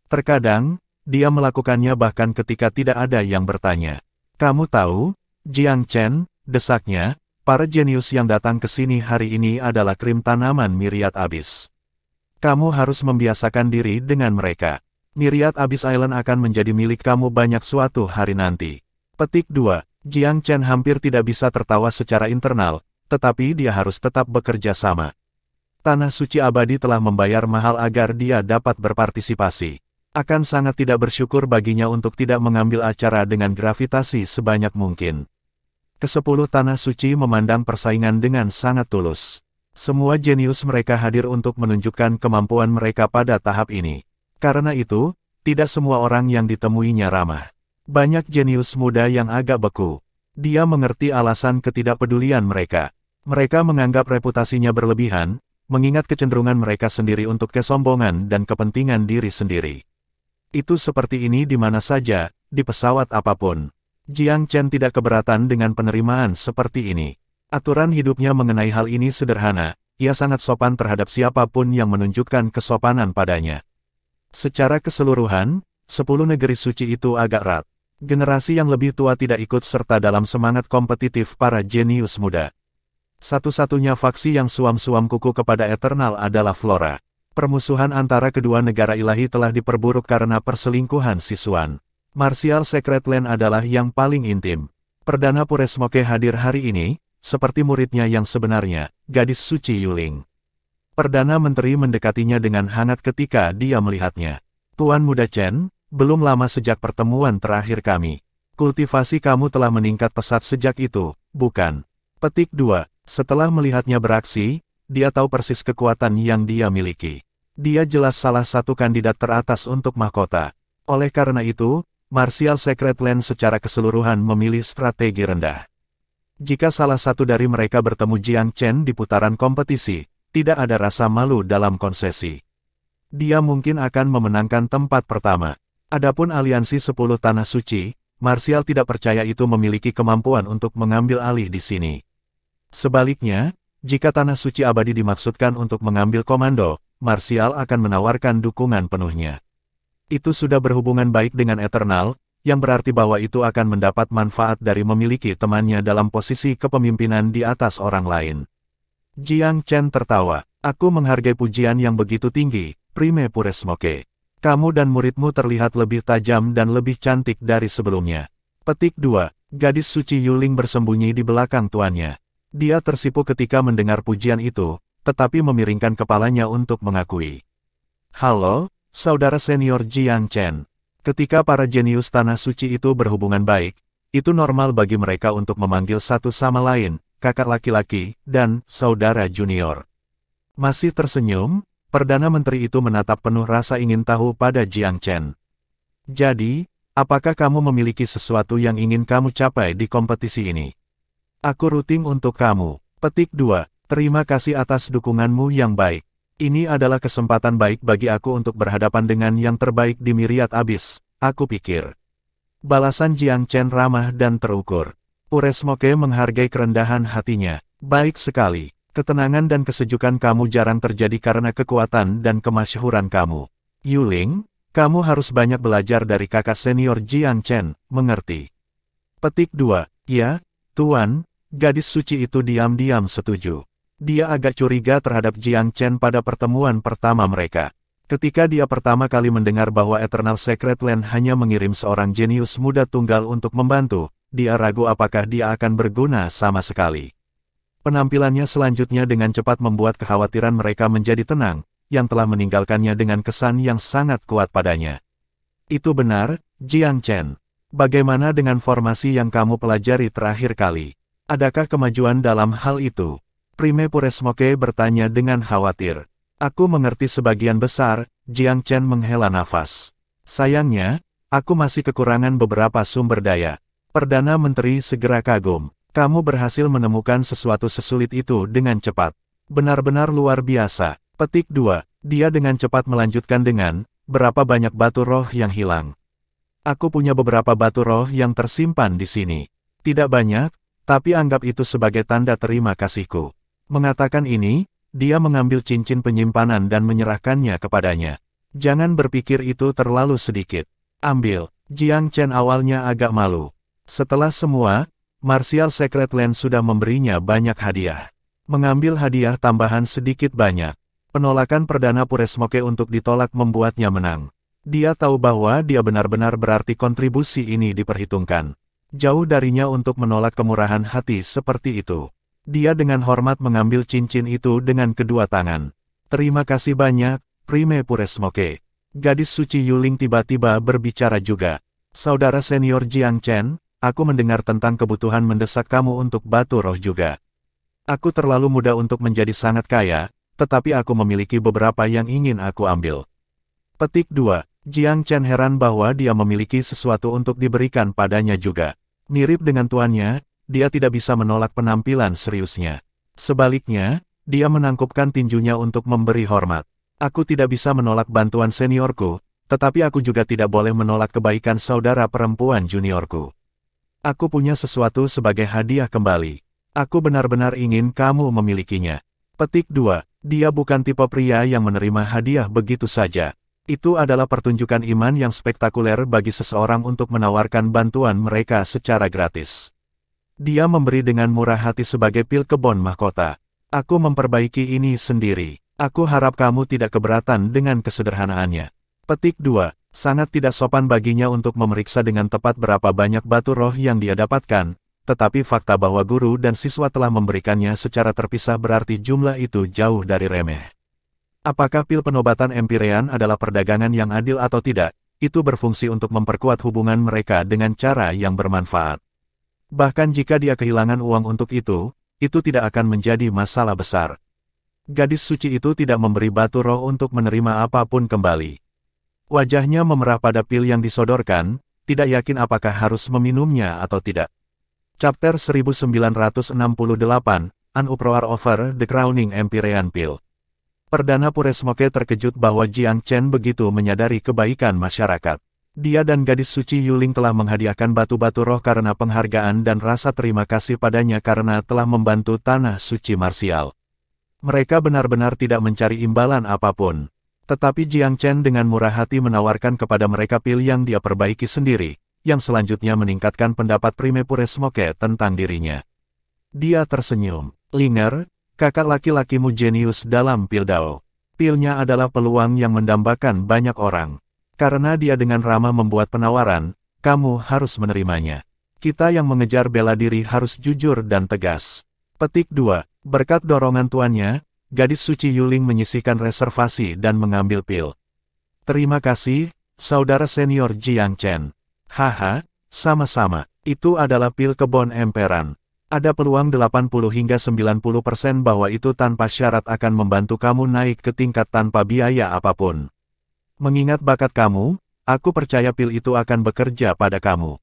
Terkadang, dia melakukannya bahkan ketika tidak ada yang bertanya. Kamu tahu, Jiang Chen, desaknya, para jenius yang datang ke sini hari ini adalah krim tanaman Myriad Abyss. Kamu harus membiasakan diri dengan mereka. Myriad Abyss Island akan menjadi milik kamu banyak suatu hari nanti. Petik 2. Jiang Chen hampir tidak bisa tertawa secara internal, tetapi dia harus tetap bekerja sama. Tanah Suci Abadi telah membayar mahal agar dia dapat berpartisipasi. Akan sangat tidak bersyukur baginya untuk tidak mengambil acara dengan gravitasi sebanyak mungkin. Ke-10 Tanah Suci memandang persaingan dengan sangat tulus. Semua jenius mereka hadir untuk menunjukkan kemampuan mereka pada tahap ini. Karena itu, tidak semua orang yang ditemuinya ramah. Banyak jenius muda yang agak beku. Dia mengerti alasan ketidakpedulian mereka. Mereka menganggap reputasinya berlebihan, mengingat kecenderungan mereka sendiri untuk kesombongan dan kepentingan diri sendiri. Itu seperti ini di mana saja, di pesawat apapun. Jiang Chen tidak keberatan dengan penerimaan seperti ini. Aturan hidupnya mengenai hal ini sederhana, ia sangat sopan terhadap siapapun yang menunjukkan kesopanan padanya. Secara keseluruhan, 10 negeri suci itu agak erat. Generasi yang lebih tua tidak ikut serta dalam semangat kompetitif para jenius muda. Satu-satunya faksi yang suam-suam kuku kepada Eternal adalah Flora. Permusuhan antara kedua negara ilahi telah diperburuk karena perselingkuhan siswan. Martial Secret Land adalah yang paling intim. Perdana Puresmoke hadir hari ini, seperti muridnya yang sebenarnya, gadis suci Yuling. Perdana Menteri mendekatinya dengan hangat ketika dia melihatnya. Tuan Muda Chen, belum lama sejak pertemuan terakhir kami. Kultivasi kamu telah meningkat pesat sejak itu, bukan? Petik 2. Setelah melihatnya beraksi, dia tahu persis kekuatan yang dia miliki. Dia jelas salah satu kandidat teratas untuk mahkota. Oleh karena itu, Martial Secret Land secara keseluruhan memilih strategi rendah. Jika salah satu dari mereka bertemu Jiang Chen di putaran kompetisi, tidak ada rasa malu dalam konsesi. Dia mungkin akan memenangkan tempat pertama. Adapun aliansi 10 Tanah Suci, Martial tidak percaya itu memiliki kemampuan untuk mengambil alih di sini. Sebaliknya, jika Tanah Suci Abadi dimaksudkan untuk mengambil komando, Martial akan menawarkan dukungan penuhnya. Itu sudah berhubungan baik dengan Eternal, yang berarti bahwa itu akan mendapat manfaat dari memiliki temannya dalam posisi kepemimpinan di atas orang lain. Jiang Chen tertawa. Aku menghargai pujian yang begitu tinggi, Prime Puresmoke. Kamu dan muridmu terlihat lebih tajam dan lebih cantik dari sebelumnya. Petik 2. Gadis suci Yuling bersembunyi di belakang tuannya. Dia tersipu ketika mendengar pujian itu, tetapi memiringkan kepalanya untuk mengakui. Halo, saudara senior Jiang Chen. Ketika para jenius Tanah Suci itu berhubungan baik, itu normal bagi mereka untuk memanggil satu sama lain, kakak laki-laki, dan saudara junior. Masih tersenyum, Perdana Menteri itu menatap penuh rasa ingin tahu pada Jiang Chen. Jadi, apakah kamu memiliki sesuatu yang ingin kamu capai di kompetisi ini? Aku rutin untuk kamu. Petik 2. Terima kasih atas dukunganmu yang baik. Ini adalah kesempatan baik bagi aku untuk berhadapan dengan yang terbaik di Myriad Abyss, aku pikir. Balasan Jiang Chen ramah dan terukur. Pure Smoke menghargai kerendahan hatinya. Baik sekali. Ketenangan dan kesejukan kamu jarang terjadi karena kekuatan dan kemasyhuran kamu. Yuling, kamu harus banyak belajar dari kakak senior Jiang Chen, mengerti? Petik 2. Ya, Tuan, gadis suci itu diam-diam setuju. Dia agak curiga terhadap Jiang Chen pada pertemuan pertama mereka. Ketika dia pertama kali mendengar bahwa Eternal Secret Land hanya mengirim seorang jenius muda tunggal untuk membantu, dia ragu apakah dia akan berguna sama sekali. Penampilannya selanjutnya dengan cepat membuat kekhawatiran mereka menjadi tenang, yang telah meninggalkannya dengan kesan yang sangat kuat padanya. Itu benar, Jiang Chen. Bagaimana dengan formasi yang kamu pelajari terakhir kali? Adakah kemajuan dalam hal itu? Prime Pure Smoke bertanya dengan khawatir. Aku mengerti sebagian besar, Jiang Chen menghela nafas. Sayangnya, aku masih kekurangan beberapa sumber daya. Perdana Menteri segera kagum. Kamu berhasil menemukan sesuatu sesulit itu dengan cepat. Benar-benar luar biasa. Petik 2. Dia dengan cepat melanjutkan dengan, berapa banyak batu roh yang hilang. Aku punya beberapa batu roh yang tersimpan di sini. Tidak banyak, tapi anggap itu sebagai tanda terima kasihku. Mengatakan ini, dia mengambil cincin penyimpanan dan menyerahkannya kepadanya. Jangan berpikir itu terlalu sedikit. Ambil. Jiang Chen awalnya agak malu. Setelah semua, Martial Secret Land sudah memberinya banyak hadiah. Mengambil hadiah tambahan sedikit banyak. Penolakan Perdana Pure Smoke untuk ditolak membuatnya menang. Dia tahu bahwa dia benar-benar berarti kontribusi ini diperhitungkan. Jauh darinya untuk menolak kemurahan hati seperti itu. Dia dengan hormat mengambil cincin itu dengan kedua tangan. Terima kasih banyak, Prime Pure Smoke. Gadis suci Yuling tiba-tiba berbicara juga. Saudara senior Jiang Chen, aku mendengar tentang kebutuhan mendesak kamu untuk batu roh juga. Aku terlalu muda untuk menjadi sangat kaya, tetapi aku memiliki beberapa yang ingin aku ambil. Petik 2. Jiang Chen heran bahwa dia memiliki sesuatu untuk diberikan padanya juga. Mirip dengan tuannya, dia tidak bisa menolak penampilan seriusnya. Sebaliknya, dia menangkupkan tinjunya untuk memberi hormat. Aku tidak bisa menolak bantuan seniorku, tetapi aku juga tidak boleh menolak kebaikan saudara perempuan juniorku. Aku punya sesuatu sebagai hadiah kembali. Aku benar-benar ingin kamu memilikinya. Petik 2. Dia bukan tipe pria yang menerima hadiah begitu saja. Itu adalah pertunjukan iman yang spektakuler bagi seseorang untuk menawarkan bantuan mereka secara gratis. Dia memberi dengan murah hati sebagai pil kebon mahkota. Aku memperbaiki ini sendiri. Aku harap kamu tidak keberatan dengan kesederhanaannya. Petik 2. Sangat tidak sopan baginya untuk memeriksa dengan tepat berapa banyak batu roh yang dia dapatkan, tetapi fakta bahwa guru dan siswa telah memberikannya secara terpisah berarti jumlah itu jauh dari remeh. Apakah pil penobatan Empyrean adalah perdagangan yang adil atau tidak, itu berfungsi untuk memperkuat hubungan mereka dengan cara yang bermanfaat. Bahkan jika dia kehilangan uang untuk itu tidak akan menjadi masalah besar. Gadis suci itu tidak memberi batu roh untuk menerima apapun kembali. Wajahnya memerah pada pil yang disodorkan, tidak yakin apakah harus meminumnya atau tidak. Chapter 1968, An Uproar Over the Crowning Empyrean Pill. Perdana Pure Smoke terkejut bahwa Jiang Chen begitu menyadari kebaikan masyarakat. Dia dan gadis suci Yuling telah menghadiahkan batu-batu roh karena penghargaan dan rasa terima kasih padanya karena telah membantu tanah suci marsial. Mereka benar-benar tidak mencari imbalan apapun. Tetapi Jiang Chen dengan murah hati menawarkan kepada mereka pil yang dia perbaiki sendiri, yang selanjutnya meningkatkan pendapat Prime Pure Smoke tentang dirinya. Dia tersenyum. Linger, kakak laki-lakimu jenius dalam pil Dao. Pilnya adalah peluang yang mendambakan banyak orang. Karena dia dengan ramah membuat penawaran, kamu harus menerimanya. Kita yang mengejar bela diri harus jujur dan tegas. Petik 2. Berkat dorongan tuannya, gadis suci Yuling menyisihkan reservasi dan mengambil pil. Terima kasih, saudara senior Jiang Chen. Haha, sama-sama. Itu adalah pil kebon emperan. Ada peluang 80 hingga 90% bahwa itu tanpa syarat akan membantu kamu naik ke tingkat tanpa biaya apapun. Mengingat bakat kamu, aku percaya pil itu akan bekerja pada kamu.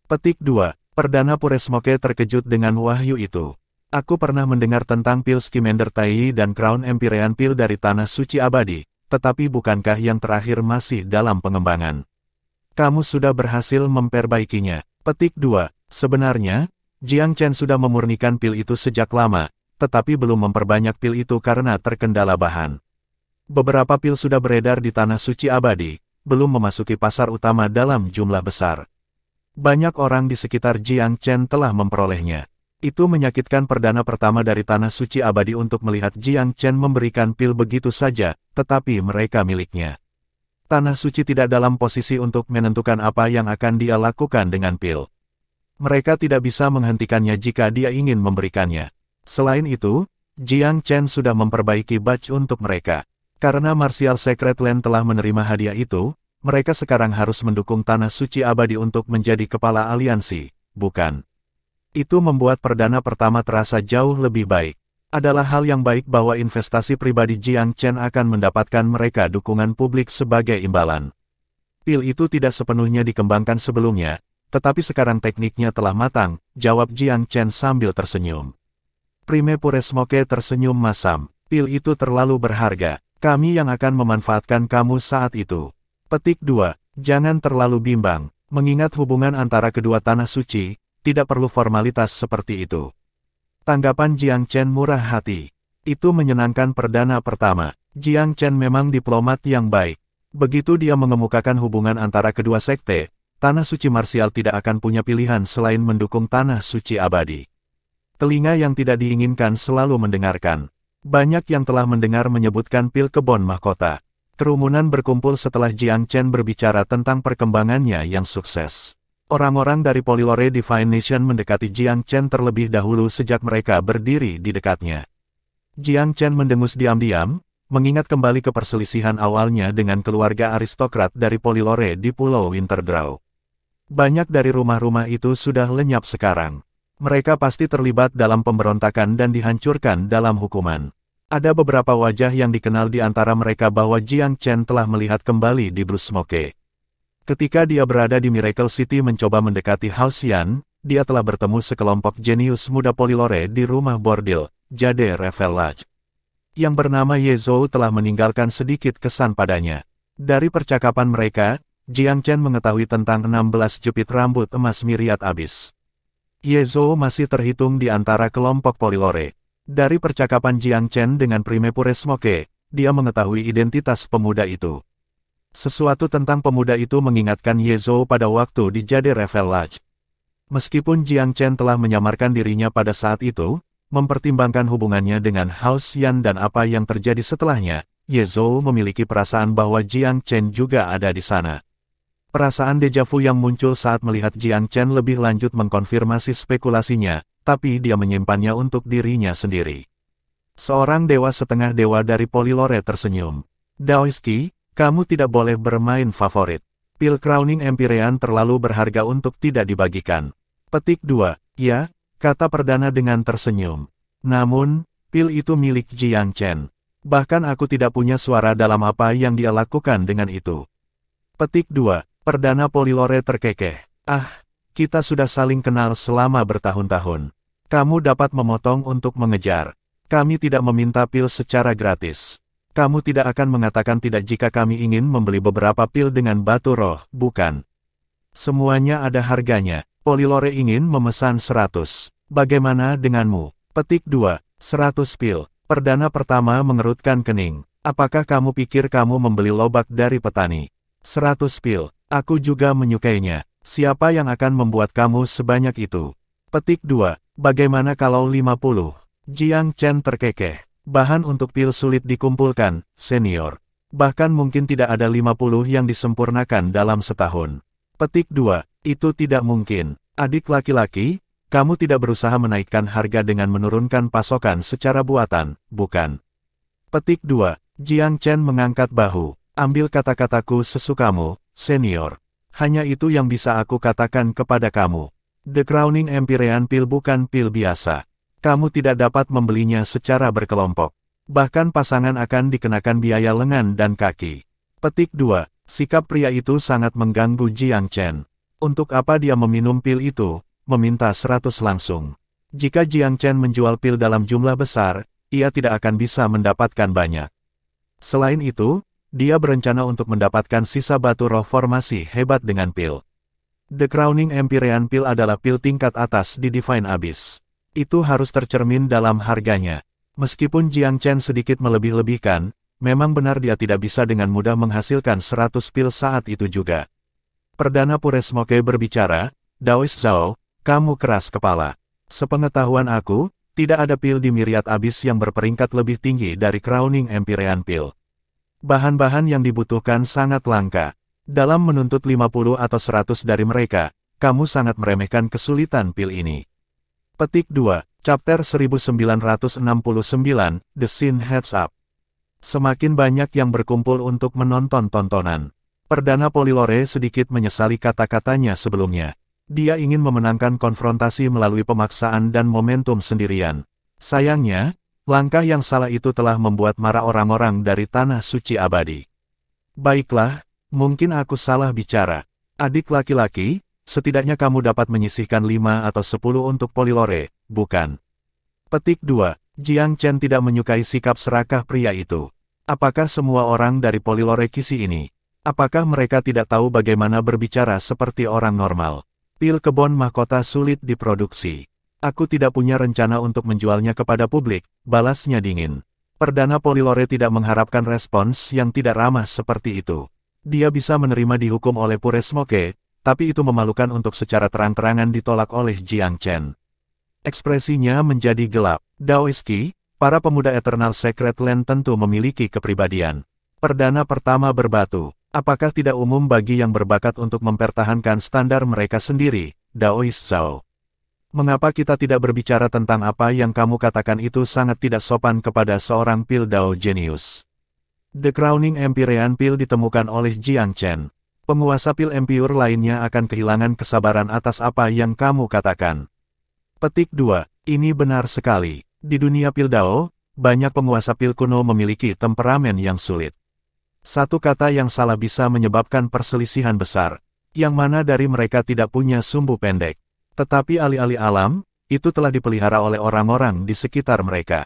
Petik 2. Perdana Pure Smoke terkejut dengan wahyu itu. Aku pernah mendengar tentang pil Scamander Tai dan Crown Empyrean pil dari Tanah Suci Abadi, tetapi bukankah yang terakhir masih dalam pengembangan? Kamu sudah berhasil memperbaikinya. Petik 2. Sebenarnya, Jiang Chen sudah memurnikan pil itu sejak lama, tetapi belum memperbanyak pil itu karena terkendala bahan. Beberapa pil sudah beredar di Tanah Suci Abadi, belum memasuki pasar utama dalam jumlah besar. Banyak orang di sekitar Jiang Chen telah memperolehnya. Itu menyakitkan perdana pertama dari Tanah Suci Abadi untuk melihat Jiang Chen memberikan pil begitu saja, tetapi mereka miliknya. Tanah Suci tidak dalam posisi untuk menentukan apa yang akan dia lakukan dengan pil. Mereka tidak bisa menghentikannya jika dia ingin memberikannya. Selain itu, Jiang Chen sudah memperbaiki badge untuk mereka. Karena Martial Secret Land telah menerima hadiah itu, mereka sekarang harus mendukung Tanah Suci Abadi untuk menjadi kepala aliansi, bukan? Itu membuat perdana pertama terasa jauh lebih baik. Adalah hal yang baik bahwa investasi pribadi Jiang Chen akan mendapatkan mereka dukungan publik sebagai imbalan. Pil itu tidak sepenuhnya dikembangkan sebelumnya, tetapi sekarang tekniknya telah matang, jawab Jiang Chen sambil tersenyum. Prime Pure Smoke tersenyum masam, pil itu terlalu berharga. Kami yang akan memanfaatkan kamu saat itu. Petik 2. Jangan terlalu bimbang, mengingat hubungan antara kedua tanah suci, tidak perlu formalitas seperti itu. Tanggapan Jiang Chen murah hati. Itu menyenangkan perdana pertama. Jiang Chen memang diplomat yang baik. Begitu dia mengemukakan hubungan antara kedua sekte, Tanah Suci Martial tidak akan punya pilihan selain mendukung Tanah Suci Abadi. Telinga yang tidak diinginkan selalu mendengarkan. Banyak yang telah mendengar menyebutkan pil kebon mahkota. Kerumunan berkumpul setelah Jiang Chen berbicara tentang perkembangannya yang sukses. Orang-orang dari Polylore Divine Nation mendekati Jiang Chen terlebih dahulu sejak mereka berdiri di dekatnya. Jiang Chen mendengus diam-diam, mengingat kembali ke perselisihan awalnya dengan keluarga aristokrat dari Polylore di Pulau Winterdraw. Banyak dari rumah-rumah itu sudah lenyap sekarang. Mereka pasti terlibat dalam pemberontakan dan dihancurkan dalam hukuman. Ada beberapa wajah yang dikenal di antara mereka bahwa Jiang Chen telah melihat kembali di Blue Smoke. Ketika dia berada di Miracle City mencoba mendekati House Yan, dia telah bertemu sekelompok jenius muda Polylore di rumah bordil, Jade Revel Lodge. Yang bernama Ye Zhou telah meninggalkan sedikit kesan padanya. Dari percakapan mereka, Jiang Chen mengetahui tentang 16 jepit rambut emas Myriad Abyss. Ye Zhou masih terhitung di antara kelompok Polylore. Dari percakapan Jiang Chen dengan Prime Pure Smoke, dia mengetahui identitas pemuda itu. Sesuatu tentang pemuda itu mengingatkan Ye Zhou pada waktu di Jade Revel Lodge. Meskipun Jiang Chen telah menyamarkan dirinya pada saat itu, mempertimbangkan hubungannya dengan House Yan dan apa yang terjadi setelahnya, Ye Zhou memiliki perasaan bahwa Jiang Chen juga ada di sana. Perasaan dejavu yang muncul saat melihat Jiang Chen lebih lanjut mengkonfirmasi spekulasinya, tapi dia menyimpannya untuk dirinya sendiri. Seorang dewa setengah dewa dari Polylore tersenyum. Daoiski, kamu tidak boleh bermain favorit. Pil Crowning Empyrean terlalu berharga untuk tidak dibagikan. Petik 2. Ya, kata perdana dengan tersenyum. Namun, pil itu milik Jiang Chen. Bahkan aku tidak punya suara dalam apa yang dia lakukan dengan itu. Petik 2. Perdana Polylore terkekeh. Ah, kita sudah saling kenal selama bertahun-tahun. Kamu dapat memotong untuk mengejar. Kami tidak meminta pil secara gratis. Kamu tidak akan mengatakan tidak jika kami ingin membeli beberapa pil dengan batu roh, bukan? Semuanya ada harganya. Polylore ingin memesan 100. Bagaimana denganmu? Petik 2. 100 pil. Perdana pertama mengerutkan kening. Apakah kamu pikir kamu membeli lobak dari petani? 100 pil. Aku juga menyukainya. Siapa yang akan membuat kamu sebanyak itu? Petik 2. Bagaimana kalau 50? Jiang Chen terkekeh. Bahan untuk pil sulit dikumpulkan, senior. Bahkan mungkin tidak ada 50 yang disempurnakan dalam setahun. Petik 2. Itu tidak mungkin. Adik laki-laki, kamu tidak berusaha menaikkan harga dengan menurunkan pasokan secara buatan, bukan? Petik 2. Jiang Chen mengangkat bahu. Ambil kata-kataku sesukamu, senior. Hanya itu yang bisa aku katakan kepada kamu. The Crowning Empyrean pil bukan pil biasa. Kamu tidak dapat membelinya secara berkelompok. Bahkan pasangan akan dikenakan biaya lengan dan kaki. Petik 2. Sikap pria itu sangat mengganggu Jiang Chen. Untuk apa dia meminum pil itu, meminta 100 langsung. Jika Jiang Chen menjual pil dalam jumlah besar, ia tidak akan bisa mendapatkan banyak. Selain itu, dia berencana untuk mendapatkan sisa batu roh formasi hebat dengan pil. The Crowning Empyrean Pill adalah pil tingkat atas di Divine Abyss. Itu harus tercermin dalam harganya. Meskipun Jiang Chen sedikit melebih-lebihkan, memang benar dia tidak bisa dengan mudah menghasilkan 100 pil saat itu juga. Perdana Puresmoke berbicara, Daois Zhao, kamu keras kepala. Sepengetahuan aku, tidak ada pil di Myriad Abyss yang berperingkat lebih tinggi dari Crowning Empyrean Pill. Bahan-bahan yang dibutuhkan sangat langka. Dalam menuntut 50 atau 100 dari mereka, kamu sangat meremehkan kesulitan pil ini. Petik 2, Chapter 1969, The Scene Heads Up. Semakin banyak yang berkumpul untuk menonton tontonan. Perdana Polylore sedikit menyesali kata-katanya sebelumnya. Dia ingin memenangkan konfrontasi melalui pemaksaan dan momentum sendirian. Sayangnya, langkah yang salah itu telah membuat marah orang-orang dari Tanah Suci Abadi. Baiklah, mungkin aku salah bicara. Adik laki-laki, setidaknya kamu dapat menyisihkan 5 atau 10 untuk Polylore, bukan? Petik 2. Jiang Chen tidak menyukai sikap serakah pria itu. Apakah semua orang dari Polylore Kisi ini? Apakah mereka tidak tahu bagaimana berbicara seperti orang normal? Pil kebon mahkota sulit diproduksi. Aku tidak punya rencana untuk menjualnya kepada publik, balasnya dingin. Perdana Polylore tidak mengharapkan respons yang tidak ramah seperti itu. Dia bisa menerima dihukum oleh Puresmoke, tapi itu memalukan untuk secara terang-terangan ditolak oleh Jiang Chen. Ekspresinya menjadi gelap. Daoiski, para pemuda Eternal Secret Land tentu memiliki kepribadian. Perdana pertama berbatu. Apakah tidak umum bagi yang berbakat untuk mempertahankan standar mereka sendiri, Daois Zhao? Mengapa kita tidak berbicara tentang apa yang kamu katakan itu sangat tidak sopan kepada seorang pil Dao Genius? The Crowning Empyrean Pill ditemukan oleh Jiang Chen. Penguasa pil Empyre lainnya akan kehilangan kesabaran atas apa yang kamu katakan. Petik 2. Ini benar sekali. Di dunia pil Dao, banyak penguasa pil kuno memiliki temperamen yang sulit. Satu kata yang salah bisa menyebabkan perselisihan besar. Yang mana dari mereka tidak punya sumbu pendek. Tetapi alih-alih alam, itu telah dipelihara oleh orang-orang di sekitar mereka.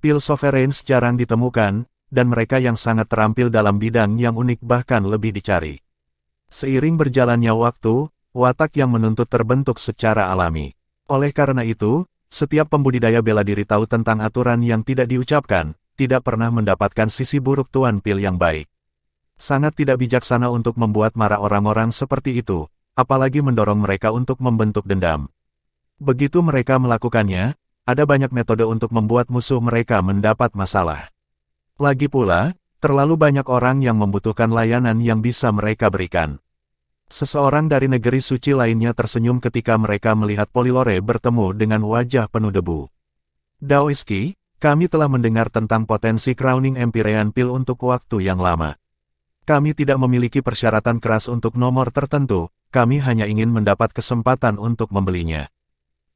Pil Sovereigns jarang ditemukan, dan mereka yang sangat terampil dalam bidang yang unik bahkan lebih dicari. Seiring berjalannya waktu, watak yang menuntut terbentuk secara alami. Oleh karena itu, setiap pembudidaya bela diri tahu tentang aturan yang tidak diucapkan, tidak pernah mendapatkan sisi buruk tuan pil yang baik. Sangat tidak bijaksana untuk membuat marah orang-orang seperti itu, apalagi mendorong mereka untuk membentuk dendam. Begitu mereka melakukannya, ada banyak metode untuk membuat musuh mereka mendapat masalah. Lagi pula, terlalu banyak orang yang membutuhkan layanan yang bisa mereka berikan. Seseorang dari negeri suci lainnya tersenyum ketika mereka melihat Polylore bertemu dengan wajah penuh debu. Daoiski, kami telah mendengar tentang potensi Crowning Empyrean Pill untuk waktu yang lama. Kami tidak memiliki persyaratan keras untuk nomor tertentu, kami hanya ingin mendapat kesempatan untuk membelinya.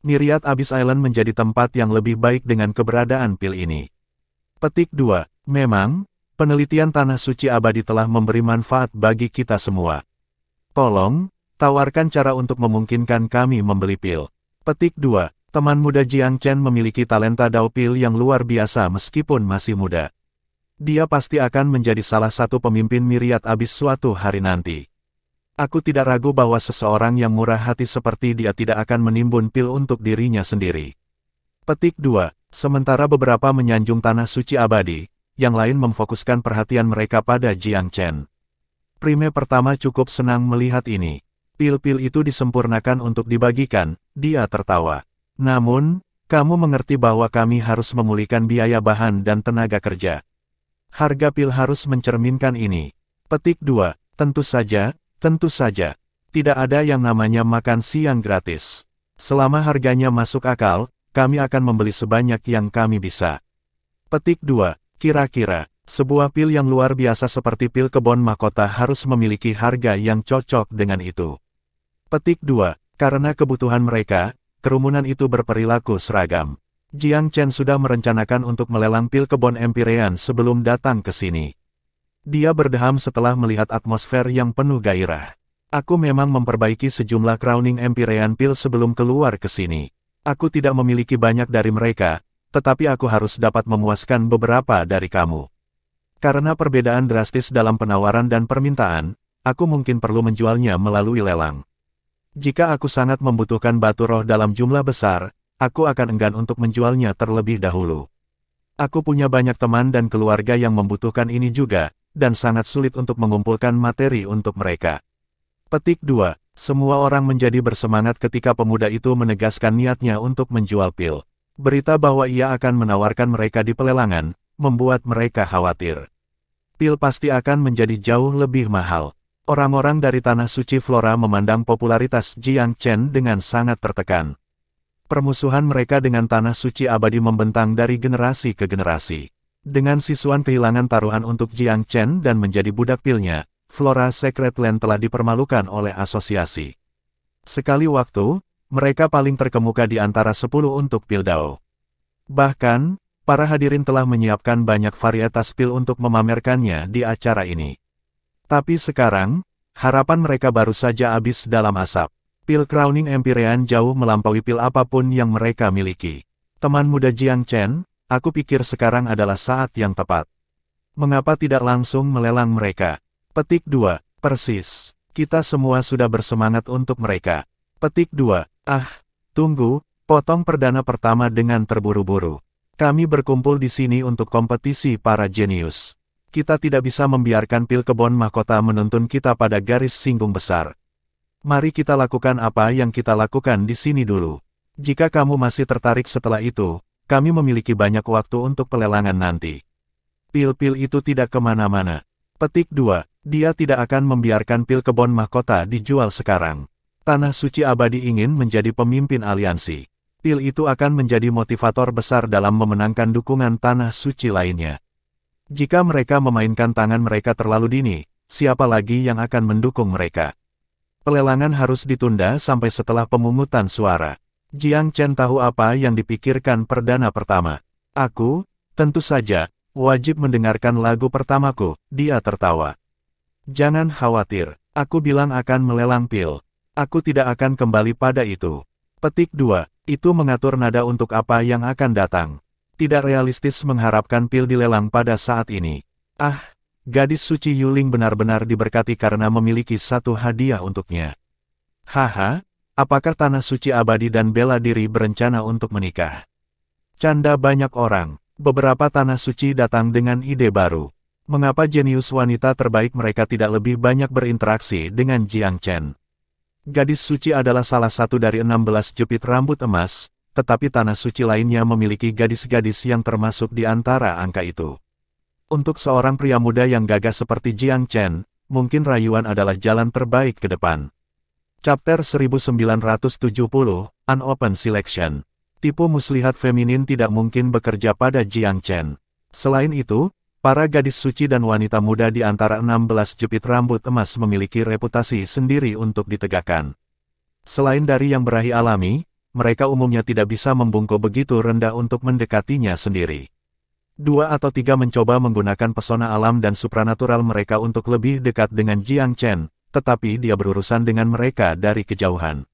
Myriad Abyss Island menjadi tempat yang lebih baik dengan keberadaan pil ini. Petik 2. Memang, penelitian Tanah Suci Abadi telah memberi manfaat bagi kita semua. Tolong, tawarkan cara untuk memungkinkan kami membeli pil. Petik 2. Teman muda Jiang Chen memiliki talenta Dao Pil yang luar biasa meskipun masih muda. Dia pasti akan menjadi salah satu pemimpin Myriad Abyss suatu hari nanti. Aku tidak ragu bahwa seseorang yang murah hati seperti dia tidak akan menimbun pil untuk dirinya sendiri. Petik 2. Sementara beberapa menyanjung Tanah Suci Abadi, yang lain memfokuskan perhatian mereka pada Jiang Chen. Prime pertama cukup senang melihat ini. Pil-pil itu disempurnakan untuk dibagikan, dia tertawa. Namun, kamu mengerti bahwa kami harus memulihkan biaya bahan dan tenaga kerja. Harga pil harus mencerminkan ini. Petik 2. Tentu saja, tentu saja. Tidak ada yang namanya makan siang gratis. Selama harganya masuk akal, kami akan membeli sebanyak yang kami bisa. Petik 2. Kira-kira, sebuah pil yang luar biasa seperti pil kebon mahkota harus memiliki harga yang cocok dengan itu. Petik 2. Karena kebutuhan mereka, kerumunan itu berperilaku seragam. Jiang Chen sudah merencanakan untuk melelang pil kebon Empyrean sebelum datang ke sini. Dia berdeham setelah melihat atmosfer yang penuh gairah. Aku memang memperbaiki sejumlah Crowning Empyrean Pill sebelum keluar ke sini. Aku tidak memiliki banyak dari mereka, tetapi aku harus dapat memuaskan beberapa dari kamu. Karena perbedaan drastis dalam penawaran dan permintaan, aku mungkin perlu menjualnya melalui lelang. Jika aku sangat membutuhkan batu roh dalam jumlah besar, aku akan enggan untuk menjualnya terlebih dahulu. Aku punya banyak teman dan keluarga yang membutuhkan ini juga, dan sangat sulit untuk mengumpulkan materi untuk mereka. Petik 2. Semua orang menjadi bersemangat ketika pemuda itu menegaskan niatnya untuk menjual pil. Berita bahwa ia akan menawarkan mereka di pelelangan, membuat mereka khawatir. Pil pasti akan menjadi jauh lebih mahal. Orang-orang dari Tanah Suci Flora memandang popularitas Jiang Chen dengan sangat tertekan. Permusuhan mereka dengan Tanah Suci Abadi membentang dari generasi ke generasi. Dengan Sisuan kehilangan taruhan untuk Jiang Chen dan menjadi budak pilnya, Flora Secret Land telah dipermalukan oleh asosiasi. Sekali waktu, mereka paling terkemuka di antara 10 untuk pil Dao. Bahkan, para hadirin telah menyiapkan banyak varietas pil untuk memamerkannya di acara ini. Tapi sekarang, harapan mereka baru saja habis dalam asap. Pil Crowning Empyrean jauh melampaui pil apapun yang mereka miliki. Teman muda Jiang Chen, aku pikir sekarang adalah saat yang tepat. Mengapa tidak langsung melelang mereka? Petik 2. Persis. Kita semua sudah bersemangat untuk mereka. Petik 2. Tunggu, potong perdana pertama dengan terburu-buru. Kami berkumpul di sini untuk kompetisi para jenius. Kita tidak bisa membiarkan pil kebon mahkota menuntun kita pada garis singgung besar. Mari kita lakukan apa yang kita lakukan di sini dulu. Jika kamu masih tertarik setelah itu, kami memiliki banyak waktu untuk pelelangan nanti. Pil-pil itu tidak kemana-mana. Petik 2. Dia tidak akan membiarkan pil kebon mahkota dijual sekarang. Tanah Suci Abadi ingin menjadi pemimpin aliansi. Pil itu akan menjadi motivator besar dalam memenangkan dukungan Tanah Suci lainnya. Jika mereka memainkan tangan mereka terlalu dini, siapa lagi yang akan mendukung mereka? Pelelangan harus ditunda sampai setelah pemungutan suara. Jiang Chen tahu apa yang dipikirkan perdana pertama. Aku, tentu saja, wajib mendengarkan lagu pertamaku, dia tertawa. Jangan khawatir, aku bilang akan melelang pil. Aku tidak akan kembali pada itu. Petik 2. Itu mengatur nada untuk apa yang akan datang. Tidak realistis mengharapkan pil dilelang pada saat ini. Gadis suci Yuling benar-benar diberkati karena memiliki satu hadiah untuknya. Haha, apakah Tanah Suci Abadi dan bela diri berencana untuk menikah? Canda banyak orang. Beberapa Tanah Suci datang dengan ide baru. Mengapa jenius wanita terbaik mereka tidak lebih banyak berinteraksi dengan Jiang Chen? Gadis suci adalah salah satu dari 16 jepit rambut emas, tetapi Tanah Suci lainnya memiliki gadis-gadis yang termasuk di antara angka itu. Untuk seorang pria muda yang gagah seperti Jiang Chen, mungkin rayuan adalah jalan terbaik ke depan. Chapter 1970, Unopen Selection. Tipe muslihat feminin tidak mungkin bekerja pada Jiang Chen. Selain itu, para gadis suci dan wanita muda di antara 16 jepit rambut emas memiliki reputasi sendiri untuk ditegakkan. Selain dari yang berahi alami, mereka umumnya tidak bisa membungkuk begitu rendah untuk mendekatinya sendiri. 2 atau 3 mencoba menggunakan pesona alam dan supranatural mereka untuk lebih dekat dengan Jiang Chen, tetapi dia berurusan dengan mereka dari kejauhan.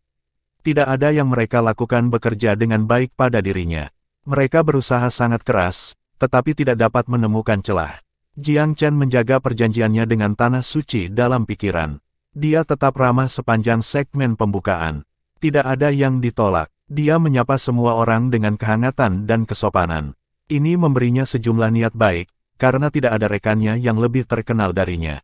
Tidak ada yang mereka lakukan bekerja dengan baik pada dirinya. Mereka berusaha sangat keras, tetapi tidak dapat menemukan celah. Jiang Chen menjaga perjanjiannya dengan Tanah Suci dalam pikiran. Dia tetap ramah sepanjang segmen pembukaan. Tidak ada yang ditolak. Dia menyapa semua orang dengan kehangatan dan kesopanan. Ini memberinya sejumlah niat baik, karena tidak ada rekannya yang lebih terkenal darinya.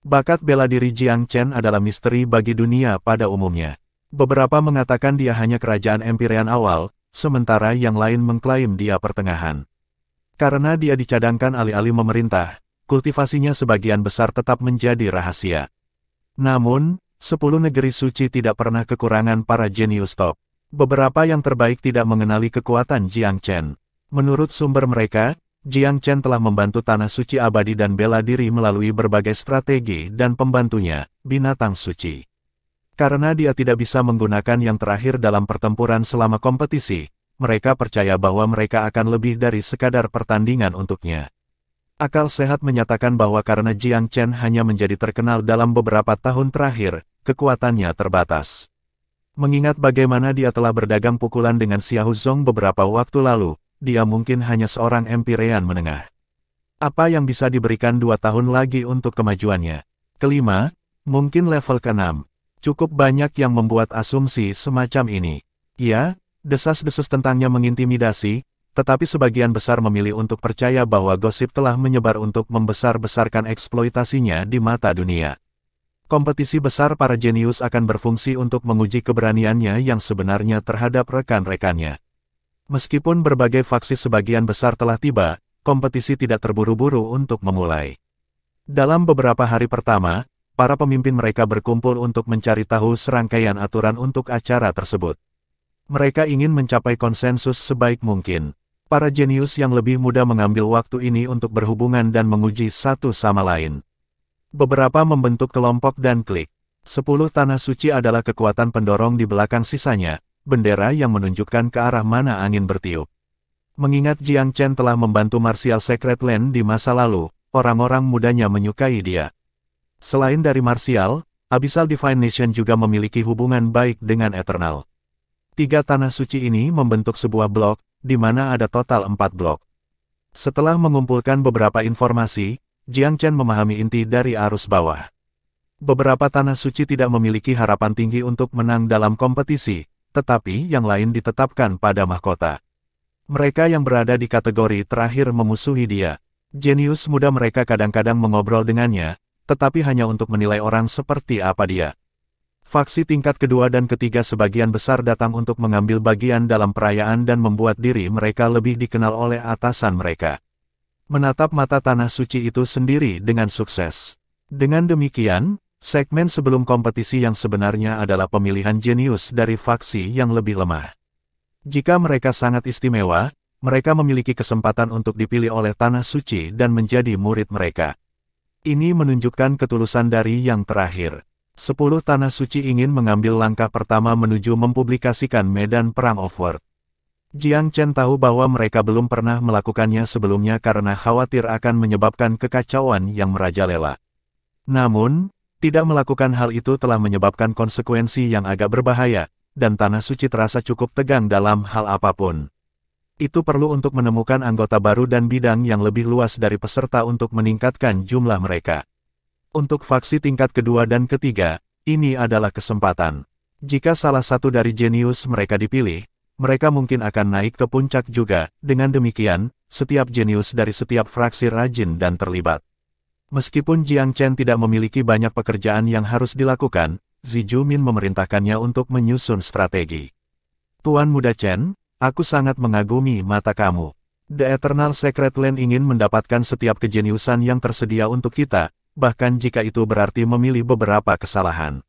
Bakat bela diri Jiang Chen adalah misteri bagi dunia pada umumnya. Beberapa mengatakan dia hanya kerajaan Empyrean awal, sementara yang lain mengklaim dia pertengahan. Karena dia dicadangkan alih-alih memerintah, kultivasinya sebagian besar tetap menjadi rahasia. Namun, 10 negeri suci tidak pernah kekurangan para jenius top. Beberapa yang terbaik tidak mengenali kekuatan Jiang Chen. Menurut sumber mereka, Jiang Chen telah membantu Tanah Suci Abadi dan bela diri melalui berbagai strategi dan pembantunya, binatang suci. Karena dia tidak bisa menggunakan yang terakhir dalam pertempuran selama kompetisi, mereka percaya bahwa mereka akan lebih dari sekadar pertandingan untuknya. Akal sehat menyatakan bahwa karena Jiang Chen hanya menjadi terkenal dalam beberapa tahun terakhir, kekuatannya terbatas. Mengingat bagaimana dia telah berdagang pukulan dengan Xiao Zong beberapa waktu lalu, dia mungkin hanya seorang Empyrean menengah. Apa yang bisa diberikan 2 tahun lagi untuk kemajuannya? Kelima, mungkin level ke-6. Cukup banyak yang membuat asumsi semacam ini. Ya, desas-desus tentangnya mengintimidasi, tetapi sebagian besar memilih untuk percaya bahwa gosip telah menyebar untuk membesar-besarkan eksploitasinya di mata dunia. Kompetisi besar para jenius akan berfungsi untuk menguji keberaniannya yang sebenarnya terhadap rekan-rekannya. Meskipun berbagai faksi sebagian besar telah tiba, kompetisi tidak terburu-buru untuk memulai. Dalam beberapa hari pertama, para pemimpin mereka berkumpul untuk mencari tahu serangkaian aturan untuk acara tersebut. Mereka ingin mencapai konsensus sebaik mungkin. Para jenius yang lebih muda mengambil waktu ini untuk berhubungan dan menguji satu sama lain. Beberapa membentuk kelompok dan klik. 10 tanah suci adalah kekuatan pendorong di belakang sisanya, bendera yang menunjukkan ke arah mana angin bertiup. Mengingat Jiang Chen telah membantu Martial Secret Land di masa lalu, orang-orang mudanya menyukai dia. Selain dari Martial, Abyssal Divine Nation juga memiliki hubungan baik dengan Eternal. 3 tanah suci ini membentuk sebuah blok, di mana ada total 4 blok. Setelah mengumpulkan beberapa informasi, Jiang Chen memahami inti dari arus bawah. Beberapa tanah suci tidak memiliki harapan tinggi untuk menang dalam kompetisi, tetapi yang lain ditetapkan pada mahkota. Mereka yang berada di kategori terakhir memusuhi dia. Jenius muda mereka kadang-kadang mengobrol dengannya, tetapi hanya untuk menilai orang seperti apa dia. Faksi tingkat kedua dan ketiga sebagian besar datang untuk mengambil bagian dalam perayaan dan membuat diri mereka lebih dikenal oleh atasan mereka. Menatap mata tanah suci itu sendiri dengan sukses. Dengan demikian, segmen sebelum kompetisi yang sebenarnya adalah pemilihan jenius dari faksi yang lebih lemah. Jika mereka sangat istimewa, mereka memiliki kesempatan untuk dipilih oleh tanah suci dan menjadi murid mereka. Ini menunjukkan ketulusan dari yang terakhir. 10 tanah suci ingin mengambil langkah pertama menuju mempublikasikan medan perang Offworld. Jiang Chen tahu bahwa mereka belum pernah melakukannya sebelumnya karena khawatir akan menyebabkan kekacauan yang merajalela. Namun, tidak melakukan hal itu telah menyebabkan konsekuensi yang agak berbahaya, dan tanah suci terasa cukup tegang dalam hal apapun. Itu perlu untuk menemukan anggota baru dan bidang yang lebih luas dari peserta untuk meningkatkan jumlah mereka. Untuk faksi tingkat kedua dan ketiga, ini adalah kesempatan. Jika salah satu dari jenius mereka dipilih, mereka mungkin akan naik ke puncak juga. Dengan demikian, setiap jenius dari setiap fraksi rajin dan terlibat. Meskipun Jiang Chen tidak memiliki banyak pekerjaan yang harus dilakukan, Zi Jumin memerintahkannya untuk menyusun strategi. Tuan Muda Chen, aku sangat mengagumi mata kamu. The Eternal Secret Land ingin mendapatkan setiap kejeniusan yang tersedia untuk kita, bahkan jika itu berarti memilih beberapa kesalahan.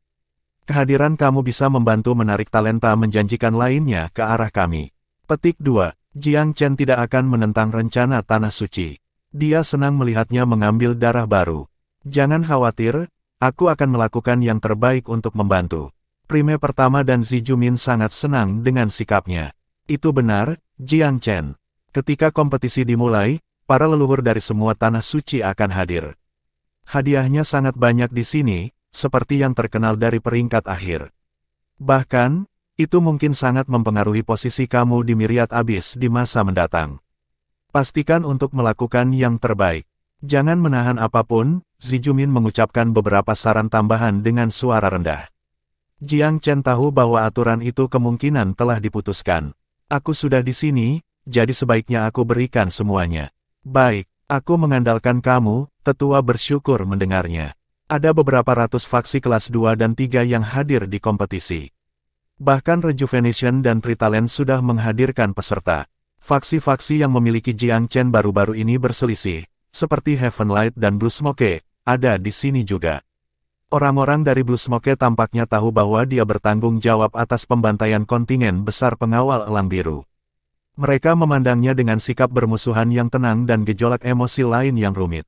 Kehadiran kamu bisa membantu menarik talenta menjanjikan lainnya ke arah kami. Petik 2. Jiang Chen tidak akan menentang rencana Tanah Suci. Dia senang melihatnya mengambil darah baru. Jangan khawatir, aku akan melakukan yang terbaik untuk membantu. Prime pertama dan Zi Jumin sangat senang dengan sikapnya. Itu benar, Jiang Chen. Ketika kompetisi dimulai, para leluhur dari semua Tanah Suci akan hadir. Hadiahnya sangat banyak di sini, seperti yang terkenal dari peringkat akhir. Bahkan, itu mungkin sangat mempengaruhi posisi kamu di Myriad Abyss di masa mendatang. Pastikan untuk melakukan yang terbaik. Jangan menahan apapun, Zi Jumin mengucapkan beberapa saran tambahan dengan suara rendah. Jiang Chen tahu bahwa aturan itu kemungkinan telah diputuskan. Aku sudah di sini, jadi sebaiknya aku berikan semuanya. Baik, aku mengandalkan kamu, tetua bersyukur mendengarnya. Ada beberapa ratus faksi kelas 2 dan 3 yang hadir di kompetisi. Bahkan Rejuvenation dan Tritalent sudah menghadirkan peserta. Faksi-faksi yang memiliki Jiang Chen baru-baru ini berselisih, seperti Heavenlight dan Blue Smoke, ada di sini juga. Orang-orang dari Blue Smoke tampaknya tahu bahwa dia bertanggung jawab atas pembantaian kontingen besar pengawal Elang Biru. Mereka memandangnya dengan sikap bermusuhan yang tenang dan gejolak emosi lain yang rumit.